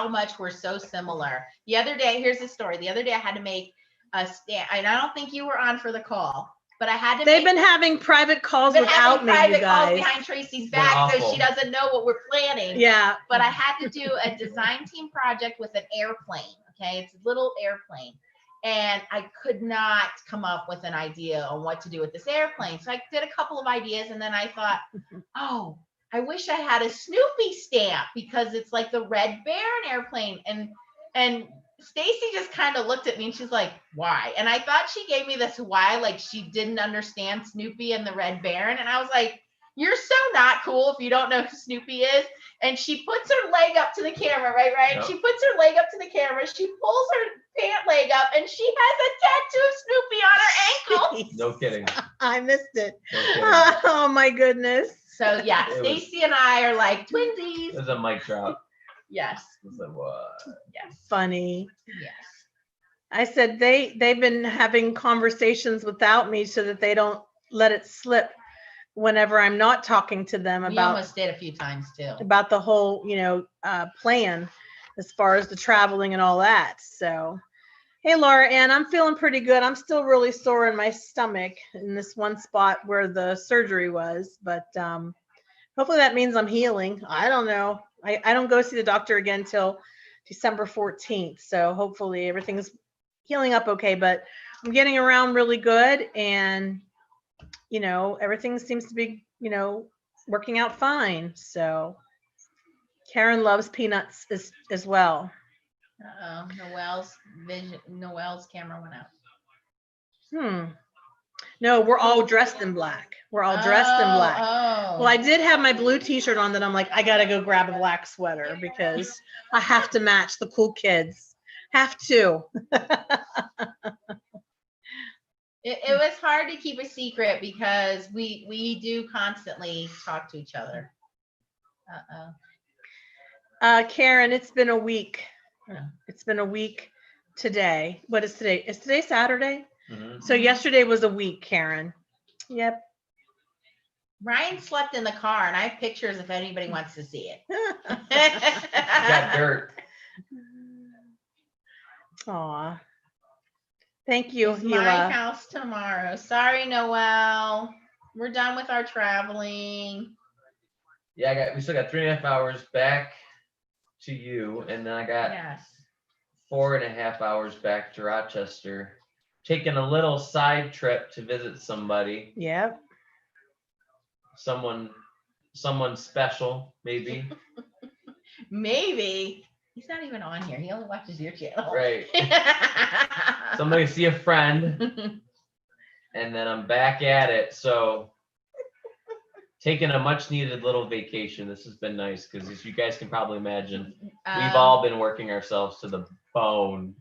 much we're so similar. The other day, here's the story. The other day I had to make a stand, and I don't think you were on for the call, but I had to. They've been having private calls without me, you private calls guys. behind Tracy's It's been back, so awful. she doesn't know what we're planning. Yeah. But I had to do a design team project with an airplane. Okay, it's a little airplane. And I could not come up with an idea on what to do with this airplane. So I did a couple of ideas and then I thought, oh, I wish I had a Snoopy stamp because it's like the Red Baron airplane. And Stacy just kind of looked at me and she's like, why? And I thought she gave me this why, like she didn't understand Snoopy and the Red Baron. And I was like, you're so not cool if you don't know who Snoopy is. And she puts her leg up to the camera, right? Yep. She puts her leg up to the camera. She pulls her pant leg up and she has a tattoo of Snoopy on her ankle. No kidding. I missed it. No kidding. Oh my goodness. So yeah, It was- Stacy and I are like It twinsies. was a mic drop. Yes. I was like, what? Yes. Funny. Yes. I said they've been having conversations without me so that they don't let it slip whenever I'm not talking to them We about almost did a few times too. the whole, you know, plan as far as the traveling and all that. So, hey, Laura Ann, I'm feeling pretty good. I'm still really sore in my stomach in this one spot where the surgery was, but hopefully that means I'm healing. I don't know. I don't go see the doctor again till December 14th. So hopefully everything's healing up okay, but I'm getting around really good and, you know, everything seems to be, you know, working out fine. So Karen loves peanuts as well. Uh-oh, Noelle's camera went out. No, we're all dressed in black. We're all dressed in black. Oh. Well, I did have my blue t-shirt on that I'm like, I gotta go grab a black sweater because I have to match the cool kids. Have to. It was hard to keep a secret because we do constantly talk to each other. Uh-oh. Karen, it's been a week. It's been a week today. What is today? Is today Saturday? Mhm. So yesterday was a week, Karen. Yep. Ryan slept in the car, and I have pictures if anybody wants to see it. Got dirt. Aw. Thank you, It's my Gila. house tomorrow. Sorry, Noel. We're done with our traveling. Yeah, we still got 3.5 hours back to you, and then I got Yes. 4.5 hours back to Rochester. Taking a little side trip to visit somebody, Yep. someone special, maybe. Maybe. He's not even on here. He only watches your channel. Right. Somebody see a friend, and then I'm back at it. So taking a much needed little vacation. This has been nice because, as you guys can probably imagine, we've all been working ourselves to the bone.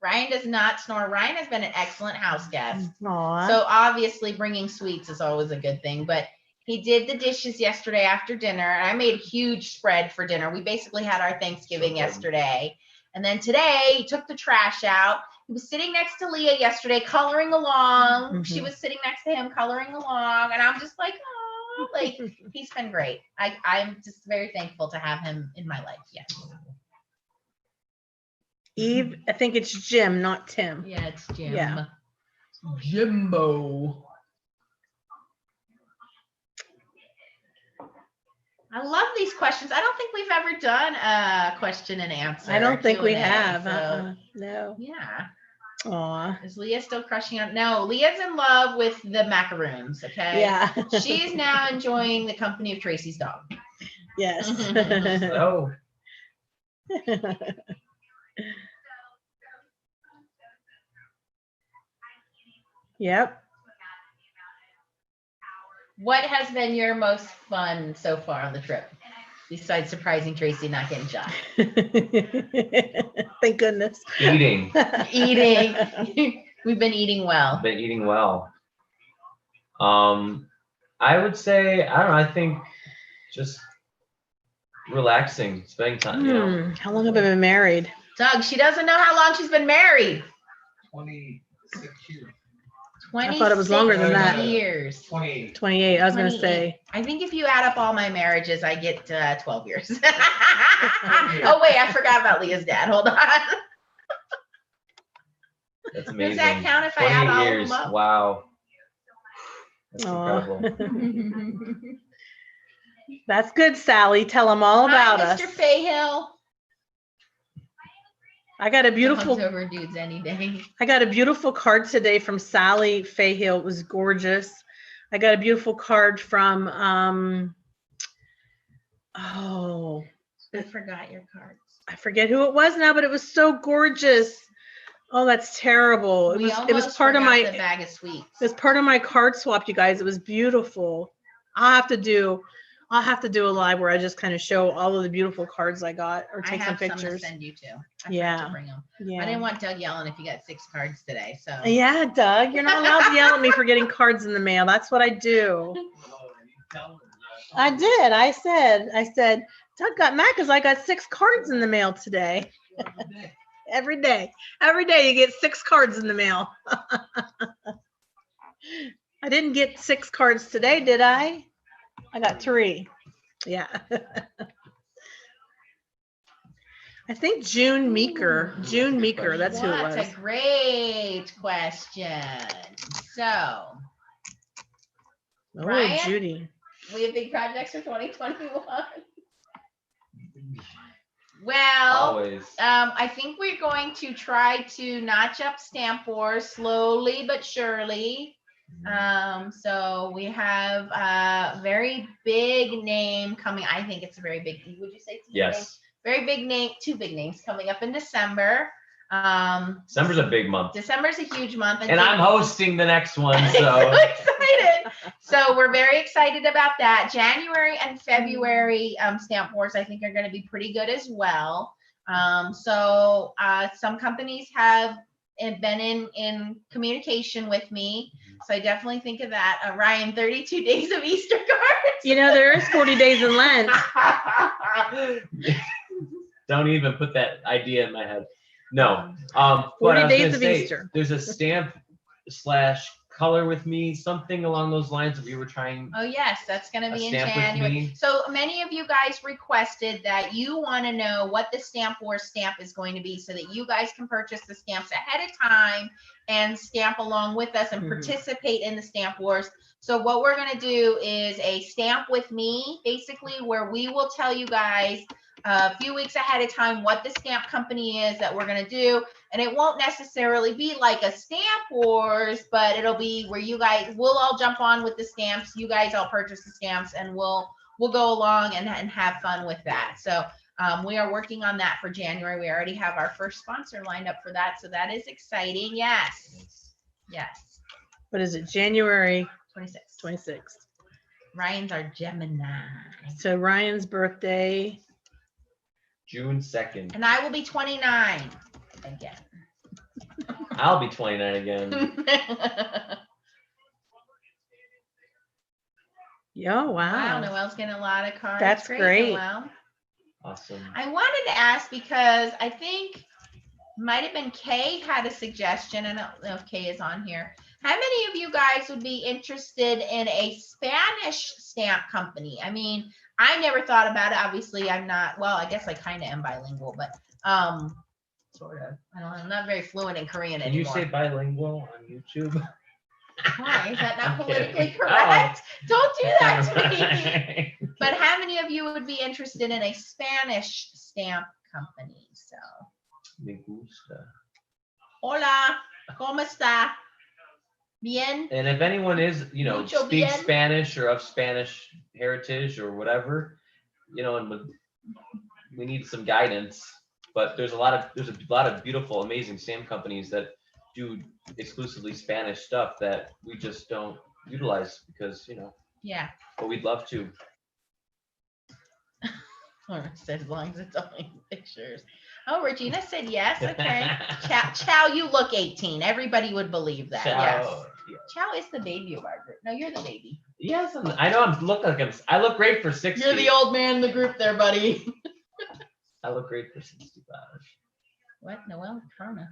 Ryan does not snore. Ryan has been an excellent house guest. Aw. So obviously bringing sweets is always a good thing, but he did the dishes yesterday after dinner, and I made a huge spread for dinner. We basically had our Thanksgiving yesterday. And then today he took the trash out. He was sitting next to Leah yesterday, coloring along. Mhm. She was sitting next to him, coloring along. And I'm just like, oh, like he's been great. I'm just very thankful to have him in my life. Yes. Eve, I think it's Jim, not Tim. Yeah, it's Jim. Yeah. Jimbo. I love these questions. I don't think we've ever done a question and answer. I don't think we Q&A, have. so, No. Yeah. Aw. Is Leah still crushing on? No, Leah's in love with the macaroons. Okay. Yeah. She's now enjoying the company of Tracy's dog. Yes. Oh, Yep. What has been your most fun so far on the trip? Besides surprising Tracy not getting shot. Thank goodness. eating. Eating. We've been eating well. Been eating well. I would say, I don't know, I think just relaxing, spending time, you know. How long have I been married? Doug, she doesn't know how long she's been married. 26 years. 26 I thought it was longer than that. years. 28. 28. I was going to 28. say. I think if you add up all my marriages, I get 12 years. Oh, wait, I forgot about Leah's dad. Hold on. That's amazing. Does that count if I add 28 all years. of them up? Wow. That's Aw. incredible. That's good, Sally. Tell them all about Hi, us. Mr. Fayhill. I got a beautiful Dogs over dudes any day. I got a beautiful card today from Sally Fayhill. It was gorgeous. I got a beautiful card from I forgot your cards. I forget who it was now, but it was so gorgeous. Oh, that's terrible. It We was almost part of forgot my the bag of sweets. it was part of my card swap, you guys. It was beautiful. I'll have to do a live where I just kind of show all of the beautiful cards I got or take I some have some pictures. to send you to. I Yeah. forgot to bring them. Yeah. I didn't want Doug yelling if you got 6 cards today. So Yeah, Doug, you're not allowed to yell at me for getting cards in the mail. That's what I do. I did. I said, Doug got mad because I got 6 cards in the mail today. Every day you get 6 cards in the mail. I didn't get 6 cards today, did I? I got 3. Yeah. I think June Meeker. That's who it was. That's a great question. So Oh, Brian? Judy. we have big projects for 2021. Well, Always. I think we're going to try to notch up Stamp Wars slowly but surely. So we have a very big name coming. I think it's a very big. Would you say it's a big name? Yes. Very big name. 2 big names coming up in December. December's a big month. December's a huge month. And I'm hosting the next one, I'm so. so excited. So we're very excited about that. January and February Stamp Wars, I think, are going to be pretty good as well. So some companies have been in communication with me. So I definitely think of that. Ryan, 32 days of Easter cards. You know, there is 40 days in Lent. Don't even put that idea in my head. No. But 40 I was days gonna of say, Easter. there's a stamp / color with me, something along those lines that we were trying. Oh yes, that's going to A be in stamp with January. me. So many of you guys requested that you want to know what the Stamp Wars stamp is going to be so that you guys can purchase the stamps ahead of time and stamp along with us and Mhm. participate in the Stamp Wars. So what we're going to do is a stamp with me, basically, where we will tell you guys a few weeks ahead of time what the stamp company is that we're going to do. And it won't necessarily be like a Stamp Wars, but it'll be where you guys, we'll all jump on with the stamps. You guys all purchase the stamps and we'll go along and have fun with that. So we are working on that for January. We already have our first sponsor lined up for that. So that is exciting. Yes. Yes. What is it? January 26. 26th. Ryan's our Gemini. So Ryan's birthday. June 2nd. And I will be 29 again. I'll be 29 again. Yeah, Wow, wow. Noelle's getting a lot of cards. That's great. Noelle. Awesome. I wanted to ask because I think might have been Kay had a suggestion. I don't know if Kay is on here. How many of you guys would be interested in a Spanish stamp company? I mean, I never thought about it. Obviously, I'm not, well, I guess I kind of am bilingual, but sort of. I don't know, I'm not very fluent in Korean Can you anymore. say bilingual on YouTube? Why? Is that not I'm politically kidding. correct? Don't do that to me. Right. But how many of you would be interested in a Spanish stamp company? So, Me gusta. hola, ¿cómo está? Bien? And if anyone is, Mucho speaks bien. Spanish or of Spanish heritage or whatever, and we need some guidance. But there's a lot of beautiful, amazing stamp companies that do exclusively Spanish stuff that we just don't utilize because, Yeah. but we'd love to. Laura said as long as it's only pictures. Oh, Regina said yes. Okay. Chow, you look 18. Everybody would believe that. Yes. Yeah. Chow is the baby of our group. No, you're the baby. Yes, I know. I look great for 60. You're the old man in the group there, buddy. I look great for 65. What? Noelle? Corona.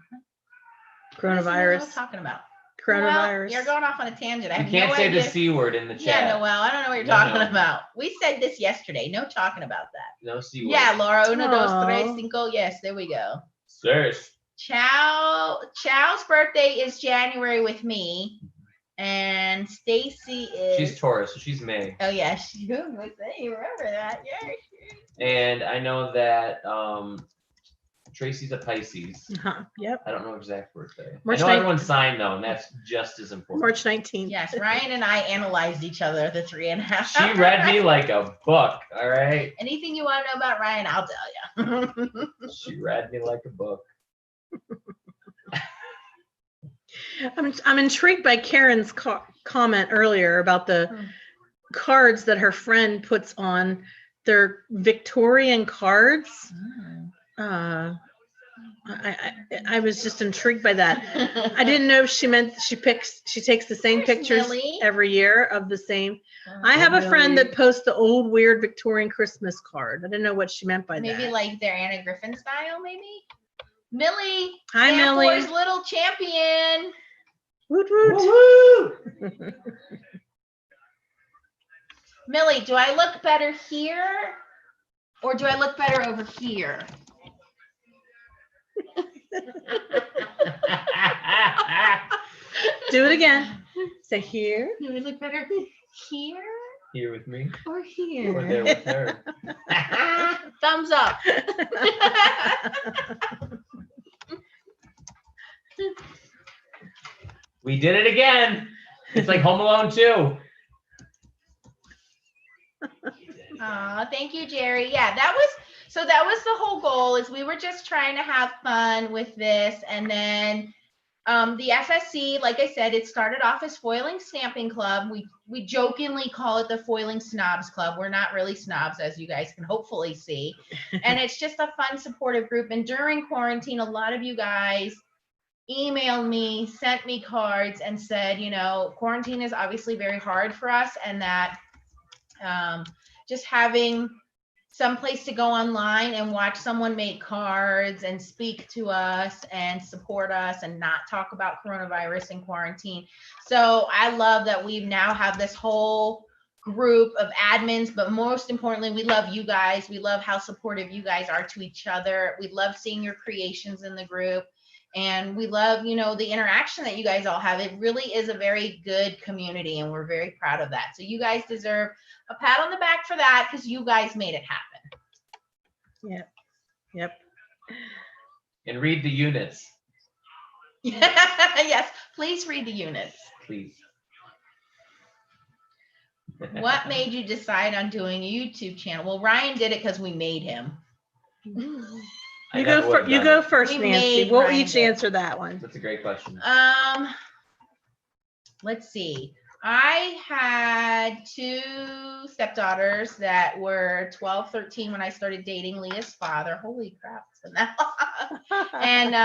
Coronavirus. What is talking about? Coronavirus. Noelle, you're going off on a tangent. I You have can't no say idea. the C word in the chat. Yeah, Noelle, I don't know what you're No, talking no. about. We said this yesterday. No talking about that. No C word. Yeah, Laura. Uno, dos, tres, Aw. cinco. Yes, there we go. Sirs. Chow's birthday is January with me, and Stacy is. She's Taurus, so she's May. Oh yeah, you remember that? Yeah. And I know that Tracy's a Pisces. Uh-huh. Yep. I don't know exact birthday. March I know 9th. everyone's sign though, and that's just as important. March 19th. Yes, Ryan and I analyzed each other the 3.5. She read me like a book, all right? Anything you want to know about Ryan, I'll tell you. She read me like a book. I'm intrigued by Karen's comment earlier about the cards that her friend puts on. They're Victorian cards. I was just intrigued by that. I didn't know she meant she takes the same There's pictures Millie. every year of the same. I have a friend that posts the old weird Victorian Christmas card. I didn't know what she meant by Maybe that. like their Anna Griffin style, maybe. Millie. Hi, Stamp Millie. Wars little champion. Woot woot. Woo-hoo! Millie, do I look better here or do I look better over here? Do it again. Say here. Do I look better here Here with me. or here? Or there with her. Thumbs up. We did it again. It's like Home Alone 2. Aw, thank you, Jerry. Yeah, that was the whole goal is we were just trying to have fun with this. And then the FSC, like I said, it started off as Foiling Stamping Club. We jokingly call it the Foiling Snobs Club. We're not really snobs, as you guys can hopefully see. And it's just a fun, supportive group. And during quarantine, a lot of you guys emailed me, sent me cards and said, quarantine is obviously very hard for us and that just having someplace to go online and watch someone make cards and speak to us and support us and not talk about coronavirus and quarantine. So I love that we now have this whole group of admins, but most importantly, we love you guys. We love how supportive you guys are to each other. We love seeing your creations in the group. And we love, the interaction that you guys all have. It really is a very good community, and we're very proud of that. So you guys deserve a pat on the back for that, because you guys made it happen. Yep. And read the units, Yes, please read the units. please. What made you decide on doing a YouTube channel? Well, Ryan did it because we made him. I You never go would've you done go it. first, We Nancy. made We'll Ryan each do it. answer that one. That's a great question. Let's see. I had two stepdaughters that were 12, 13 when I started dating Leah's father. Holy crap, it's been that long. And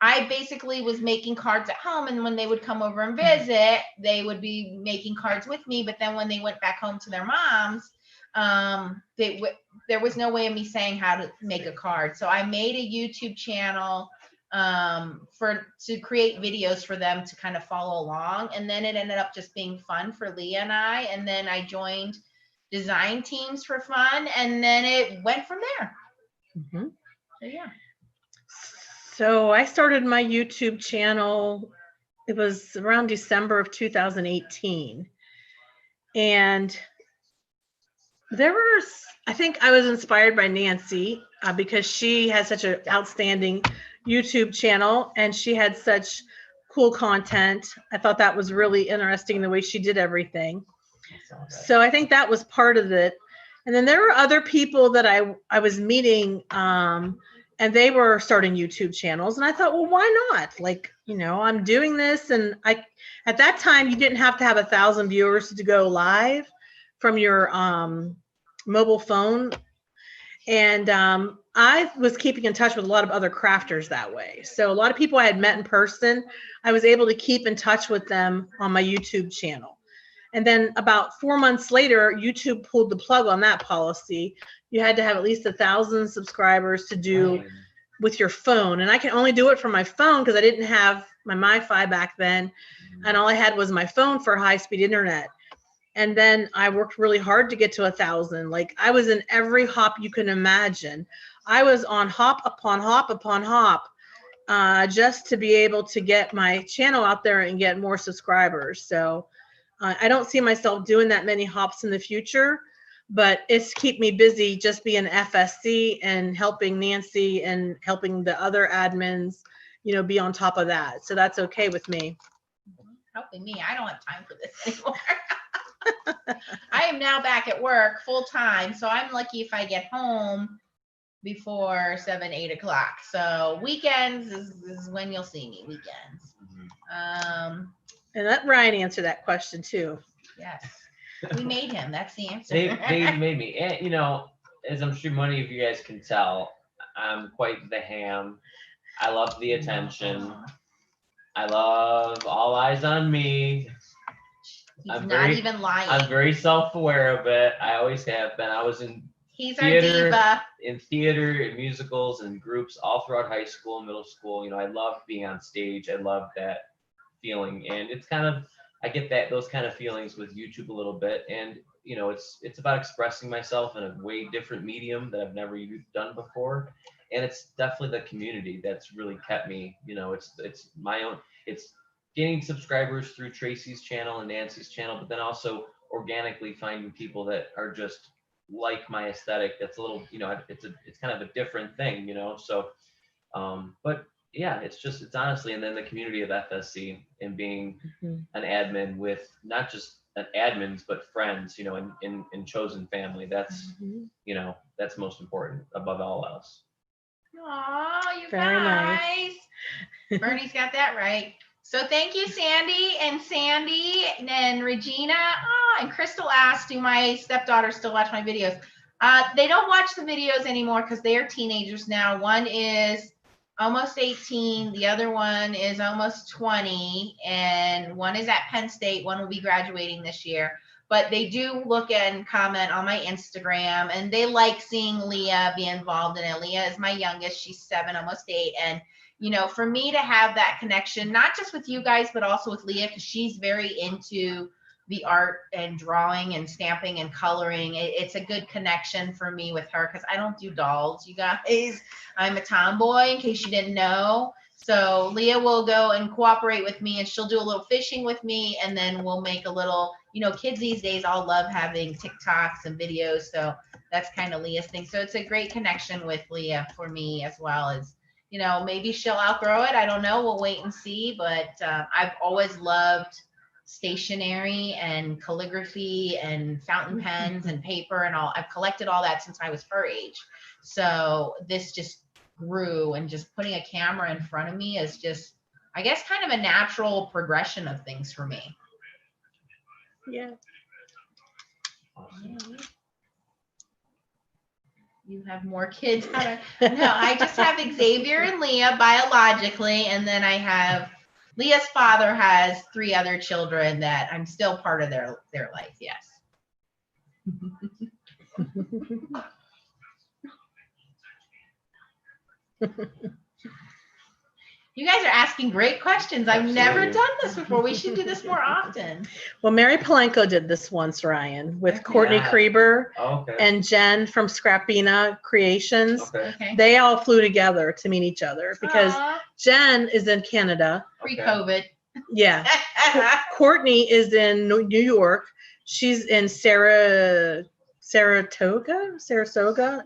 I basically was making cards at home, and when they would come over and visit, they would be making cards with me. But then when they went back home to their moms, there was no way of me saying how to make a card. So I made a YouTube channel to create videos for them to kind of follow along. And then it ended up just being fun for Leah and I. And then I joined design teams for fun, and then it went from there. Mhm. So yeah. So I started my YouTube channel, it was around December of 2018. And I think I was inspired by Nancy because she has such an outstanding YouTube channel, and she had such cool content. I thought that was really interesting, the way she did everything. So I think that was part of it. And then there were other people that I was meeting, and they were starting YouTube channels. And I thought, well, why not? Like, I'm doing this. And at that time, you didn't have to have 1,000 viewers to go live from your mobile phone. And I was keeping in touch with a lot of other crafters that way. So a lot of people I had met in person, I was able to keep in touch with them on my YouTube channel. And then about 4 months later, YouTube pulled the plug on that policy. You had to have at least 1,000 subscribers to do with your phone. And I can only do it from my phone because I didn't have my MiFi back then. And all I had was my phone for high-speed internet. And then I worked really hard to get to 1,000. Like, I was in every hop you can imagine. I was on hop upon hop upon hop just to be able to get my channel out there and get more subscribers. So I don't see myself doing that many hops in the future, but it's keep me busy just being FSC and helping Nancy and helping the other admins, be on top of that. So that's okay with me. Helping me. I don't have time for this anymore. I am now back at work full time, so I'm lucky if I get home before 7, 8 o'clock. So weekends is when you'll see me. Weekends. And let Ryan answer that question too. Yes, we made him. That's the answer. They made me. And, as I'm sure many of you guys can tell, I'm quite the ham. I love the attention. I love all eyes on me. He's not even lying. I'm very self-aware of it. I always have been. I was in He's theater, our diva. in theater, in musicals, and groups all throughout high school and middle school. I loved being on stage. I love that feeling, and it's kind of, I get those kind of feelings with YouTube a little bit. And it's about expressing myself in a way different medium that I've never done before. And it's definitely the community that's really kept me. It's my own. It's gaining subscribers through Tracy's channel and Nancy's channel, but then also organically finding people that are just like my aesthetic. That's a little, it's kind of a different thing, So, but yeah, it's honestly, and then the community of FSC and being an admin with not just an admins, but friends, in chosen family. That's, that's most important above all else. Aw, you Very guys. nice. Bernie's got that right. So thank you, Sandy and Regina. And Crystal asked, do my stepdaughters still watch my videos? They don't watch the videos anymore because they are teenagers now. One is almost 18. The other one is almost 20. And one is at Penn State. One will be graduating this year. but they do look and comment on my Instagram, and they like seeing Leah be involved in it. Leah is my youngest. She's 7, almost 8. And, you know, for me to have that connection, not just with you guys, but also with Leah, because she's very into the art and drawing and stamping and coloring. It's a good connection for me with her, because I don't do dolls, you guys. I'm a tomboy, in case you didn't know. So Leah will go and cooperate with me, and she'll do a little fishing with me, and then we'll make a little, you know, kids these days all love having TikToks and videos. So that's kind of Leah's thing. So it's a great connection with Leah for me, as well as, you know, maybe she'll outgrow it. I don't know. We'll wait and see. But I've always loved stationery and calligraphy and fountain pens and paper and all. I've collected all that since I was her age. So this just grew, and just putting a camera in front of me is just, I guess, kind of a natural progression of things for me. Yeah. You have more kids. No, I just have Xavier and Leah biologically, and then I have Leah's father has 3 other children that I'm still part of their life. Yes. You guys are asking great questions. I've never Absolutely. done this before. We should do this more often. Well, Mary Polanco did this once, Ryan, with Okay. Courtney Yeah. Krieber Okay. and Jen from Scrappina Creations. Okay. Okay. They all flew together to meet each other because Aw, Jen is in Canada. pre-COVID. Yeah. Courtney is in New York. She's in Saratoga,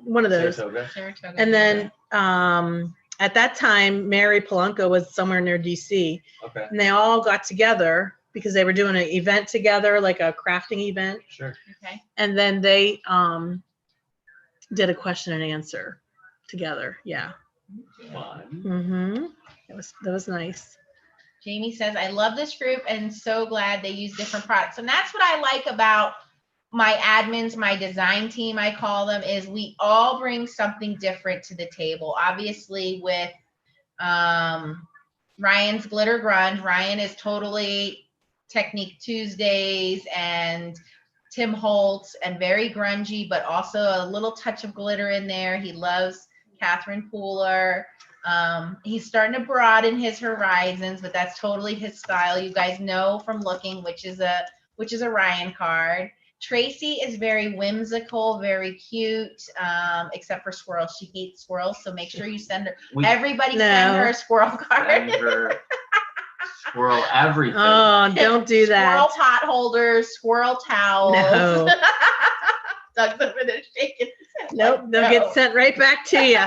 one of those. Saratoga. Saratoga. And then at that time, Mary Polanco was somewhere near DC, Okay. and they all got together because they were doing an event together, like a crafting event. Sure. Okay. And then they did a question and answer together. Yeah. Fun. Mm-hmm. That was nice. Jamie says, I love this group and so glad they use different products. And that's what I like about my admins, my design team, I call them, is we all bring something different to the table. Obviously, with Ryan's Glitter Grunge, Ryan is totally Technique Tuesdays and Tim Holtz and very grungy, but also a little touch of glitter in there. He loves Catherine Pooler. He's starting to broaden his horizons, but that's totally his style. You guys know from looking, which is a Ryan card. Tracy is very whimsical, very cute, except for squirrels. She hates squirrels, so make sure you send her. Everybody send her a squirrel card. Send her squirrel everything. Oh, don't do that. Squirrel pot holders, squirrel towels. No. Doug's over there shaking his head. Nope, like, they'll no. get sent right back to you.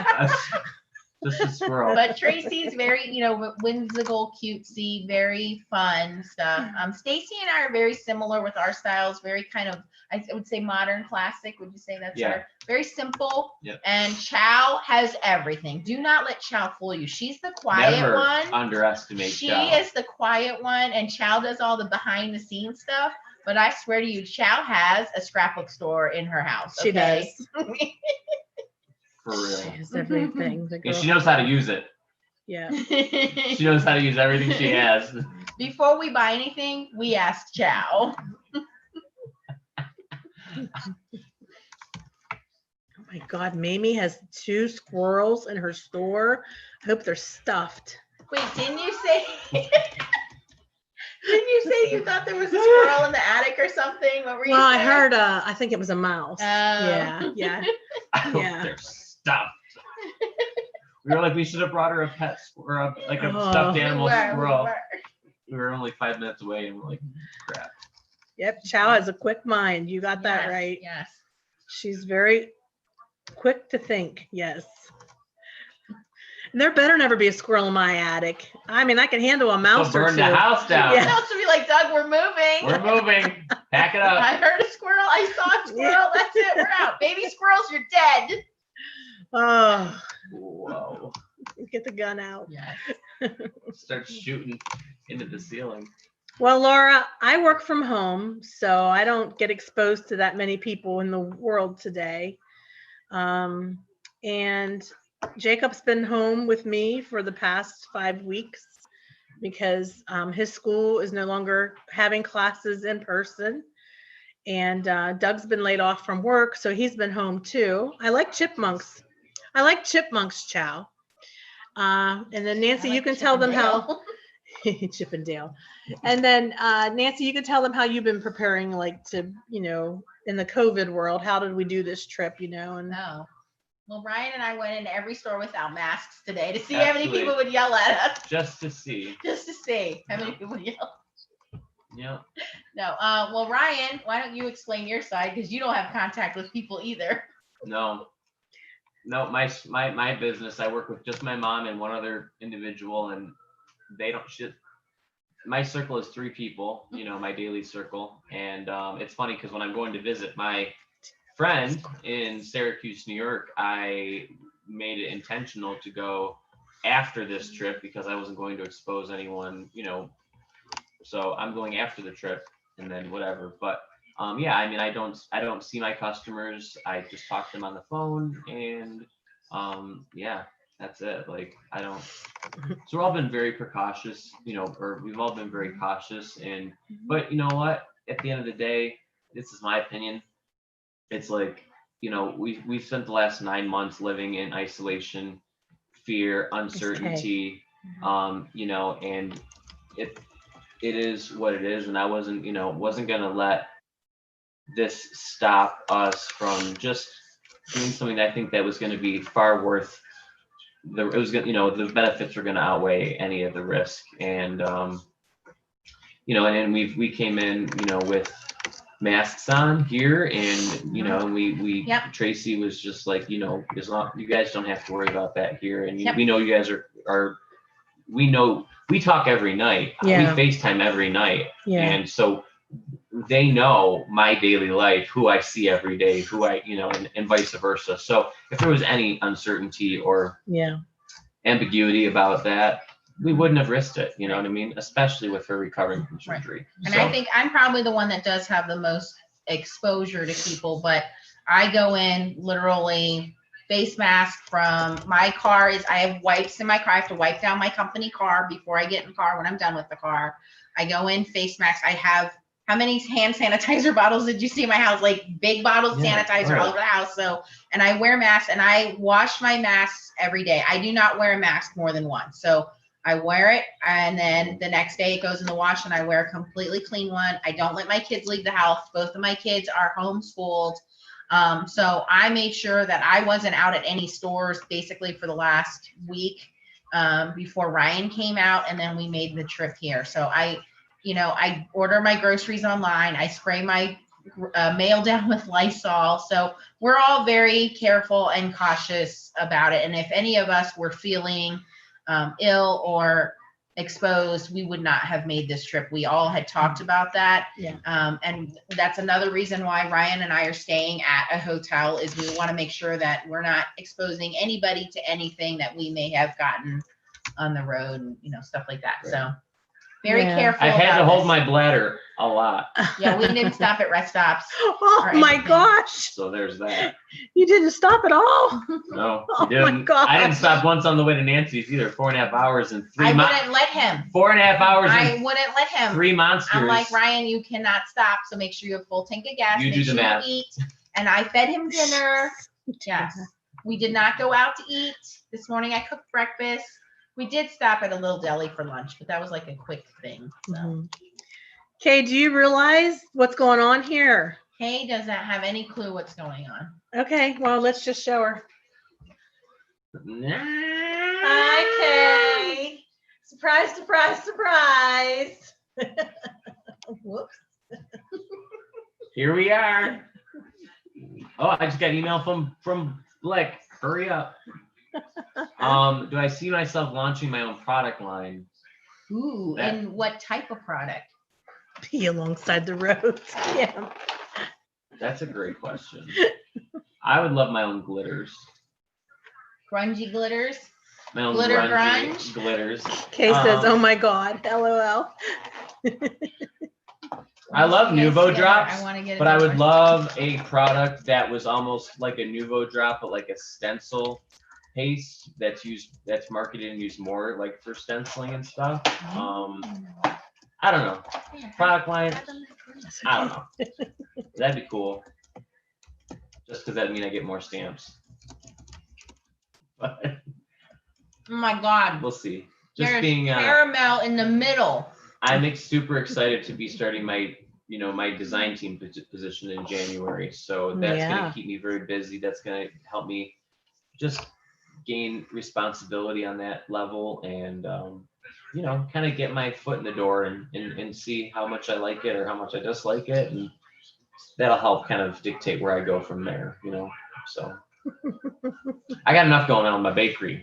Just a squirrel. But Tracy's very, whimsical, cutesy, very fun stuff. Stacy and I are very similar with our styles, very kind of, I would say modern classic. Would you say that's Yeah. her? Very simple. Yep. And Chow has everything. Do not let Chow fool you. She's the quiet Never one. underestimate She Chow. is the quiet one, and Chow does all the behind the scenes stuff. But I swear to you, Chow has a scrapbook store in her house. She okay? does. For real. She has everything. The And girl. she knows how to use it. Yeah. She knows how to use everything she has. Before we buy anything, we ask Chow. Oh my God, Mamie has 2 squirrels in her store. I hope they're stuffed. Wait, didn't you say? Didn't you say you thought there was a squirrel in the attic or something? What were you Well, I saying? heard, I think it was a mouse. Oh. Yeah. I hope Yeah. they're stuffed. We were like, we should have brought her a pet or a Oh. stuffed We animal were, squirrel. We were only 5 minutes away, and we're like, crap. Yep. Chow has a quick mind. You got that Yes, right. Yes. She's very quick to think. Yes. And there better never be a squirrel in my attic. I mean, I can handle a mouse So or burn 2. the house down. Yeah. Supposed to be like, Doug, we're moving. We're moving. Pack it up. I heard a squirrel. I saw a squirrel. That's it. We're out. Baby squirrels, you're dead. Oh, Whoa. get the gun out. Yes. Start shooting into the ceiling. Well, Laura, I work from home, so I don't get exposed to that many people in the world today. And Jacob's been home with me for the past 5 weeks because his school is no longer having classes in person. And Doug's been laid off from work, so he's been home too. I like chipmunks. I like chipmunks chow. And then Nancy, you can tell them how Chip and Dale. And then Nancy, you can tell them how you've been preparing, like to, in the COVID world. How did we do this trip, And No. Well, Ryan and I went into every store without masks today to see how many Absolutely. people would yell at us. Just to see. Just to see how many people would yell. Yeah. No. Well, Ryan, why don't you explain your side, because you don't have contact with people either. No, my business, I work with just my mom and one other individual, and they don't shit. My circle is 3 people, my daily circle. And it's funny because when I'm going to visit my friend in Syracuse, New York, I made it intentional to go after this trip because I wasn't going to expose anyone, so I'm going after the trip and then whatever. But yeah, I mean, I don't see my customers. I just talk to them on the phone, and yeah, that's it. Like, I don't. So we've all been very precautious, or we've all been very cautious. And but you know what? At the end of the day, this is my opinion. It's like, we've spent the last 9 months living in isolation, fear, uncertainty, and it is what it is. And I wasn't gonna let this stop us from just doing something that I think that was going to be far worth the benefits were going to outweigh any of the risk. And and then we came in, with masks on here, and and we Yep. Tracy was just like, as long you guys don't have to worry about that here. And Yep. we know you guys are we know we talk every night. Yeah. We FaceTime every night. Yeah. And so they know my daily life, who I see every day, who I, and vice versa. So if there was any uncertainty or ambiguity about that, we wouldn't have risked it. You know what I mean? Especially with her recovering from surgery. And I think I'm probably the one that does have the most exposure to people, but I go in literally face mask from my car. I have wipes in my car. I have to wipe down my company car before I get in the car. When I'm done with the car, I go in face mask. I have, how many hand sanitizer bottles did you see in my house? Like big bottles of sanitizer all over the house. So, and I wear masks, and I wash my masks every day. I do not wear a mask more than once. So I wear it, and then the next day it goes in the wash, and I wear a completely clean one. I don't let my kids leave the house. Both of my kids are homeschooled. So I made sure that I wasn't out at any stores basically for the last week before Ryan came out, and then we made the trip here. So I order my groceries online. I spray my mail down with Lysol. So we're all very careful and cautious about it. And if any of us were feeling ill or exposed, we would not have made this trip. We all had talked about that. Yeah. And that's another reason why Ryan and I are staying at a hotel, is we want to make sure that we're not exposing anybody to anything that we may have gotten on the road and, stuff like that. Right. So very Yeah. careful. I've had to about hold this. my bladder a lot. Yeah, we didn't stop at rest stops. Oh or my anything. gosh. So there's that. You didn't stop at all. No, Oh you my didn't. gosh. I didn't stop once on the way to Nancy's either. 4.5 hours and I 3 wouldn't let him. 4.5 hours I and wouldn't let him. 3 monsters. I'm like, Ryan, you cannot stop. So make sure you have full tank of gas. You make do the sure math. you eat. And I fed him dinner. Yes. We did not go out to eat. This morning I cooked breakfast. We did stop at a little deli for lunch, but that was like a quick thing. So Okay, do you realize what's going on here? Kay doesn't have any clue what's going on. Okay, well, let's just show her. Nah. Hi, Kay. Surprise, surprise, surprise. Whoops. Here we are. Oh, I just got an email from Blick. Hurry up. Do I see myself launching my own product line? Ooh, and what type of product? Be alongside the road. Yeah. That's a great question. I would love my own glitters. Grungy glitters? My own Glitter grungy grunge? glitters. Kay says, "Oh my God, LOL." I love Nuvo drops, I want to get but I would love a product that was almost like a Nuvo drop, but like a stencil paste that's marketed and used more like for stenciling and stuff. I don't know. Product line, I don't know. That'd be cool. Just because that'd mean I get more stamps. But Oh my God. we'll see. Just There's being, caramel in the middle. I'm super excited to be starting my, my design team position in January. So that's Yeah. going to keep me very busy. That's going to help me just gain responsibility on that level and, kind of get my foot in the door and see how much I like it or how much I dislike it. And that'll help kind of dictate where I go from there, so. I got enough going on in my bakery.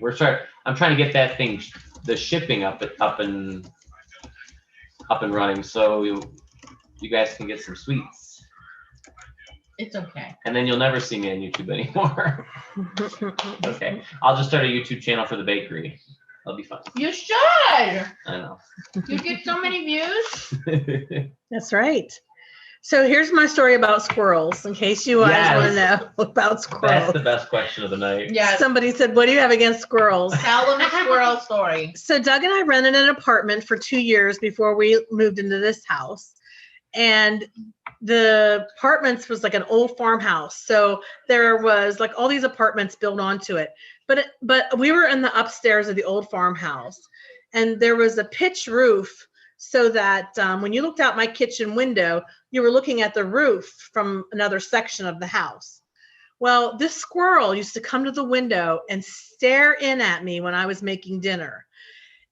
I'm trying to get that thing, the shipping up and running, so you guys can get some sweets. It's okay. And then you'll never see me on YouTube anymore. Okay, I'll just start a YouTube channel for the bakery. That'll be fun. You should. I know. You get so many views. That's right. So here's my story about squirrels, in case you guys want to know about That's squirrels. the best question of the night. Yeah. Somebody said, what do you have against squirrels? Tell them a squirrel story. So Doug and I rented an apartment for 2 years before we moved into this house. And the apartments was like an old farmhouse. So there was like all these apartments built onto it. But we were in the upstairs of the old farmhouse. And there was a pitch roof so that when you looked out my kitchen window, you were looking at the roof from another section of the house. Well, this squirrel used to come to the window and stare in at me when I was making dinner.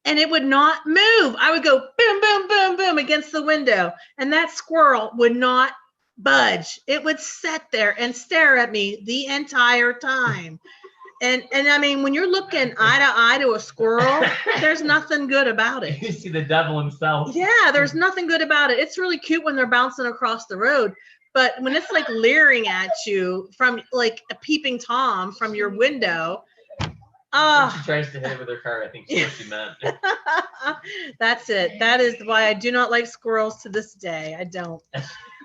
And it would not move. I would go boom, boom, boom, boom against the window. And that squirrel would not budge. It would sit there and stare at me the entire time. And I mean, when you're looking eye to eye to a squirrel, there's nothing good about it. You see the devil himself. Yeah, there's nothing good about it. It's really cute when they're bouncing across the road. But when it's like leering at you from like a peeping Tom from your window, When she tries to hit it with her car, I think that's what she meant. that's it. That is why I do not like squirrels to this day. I don't.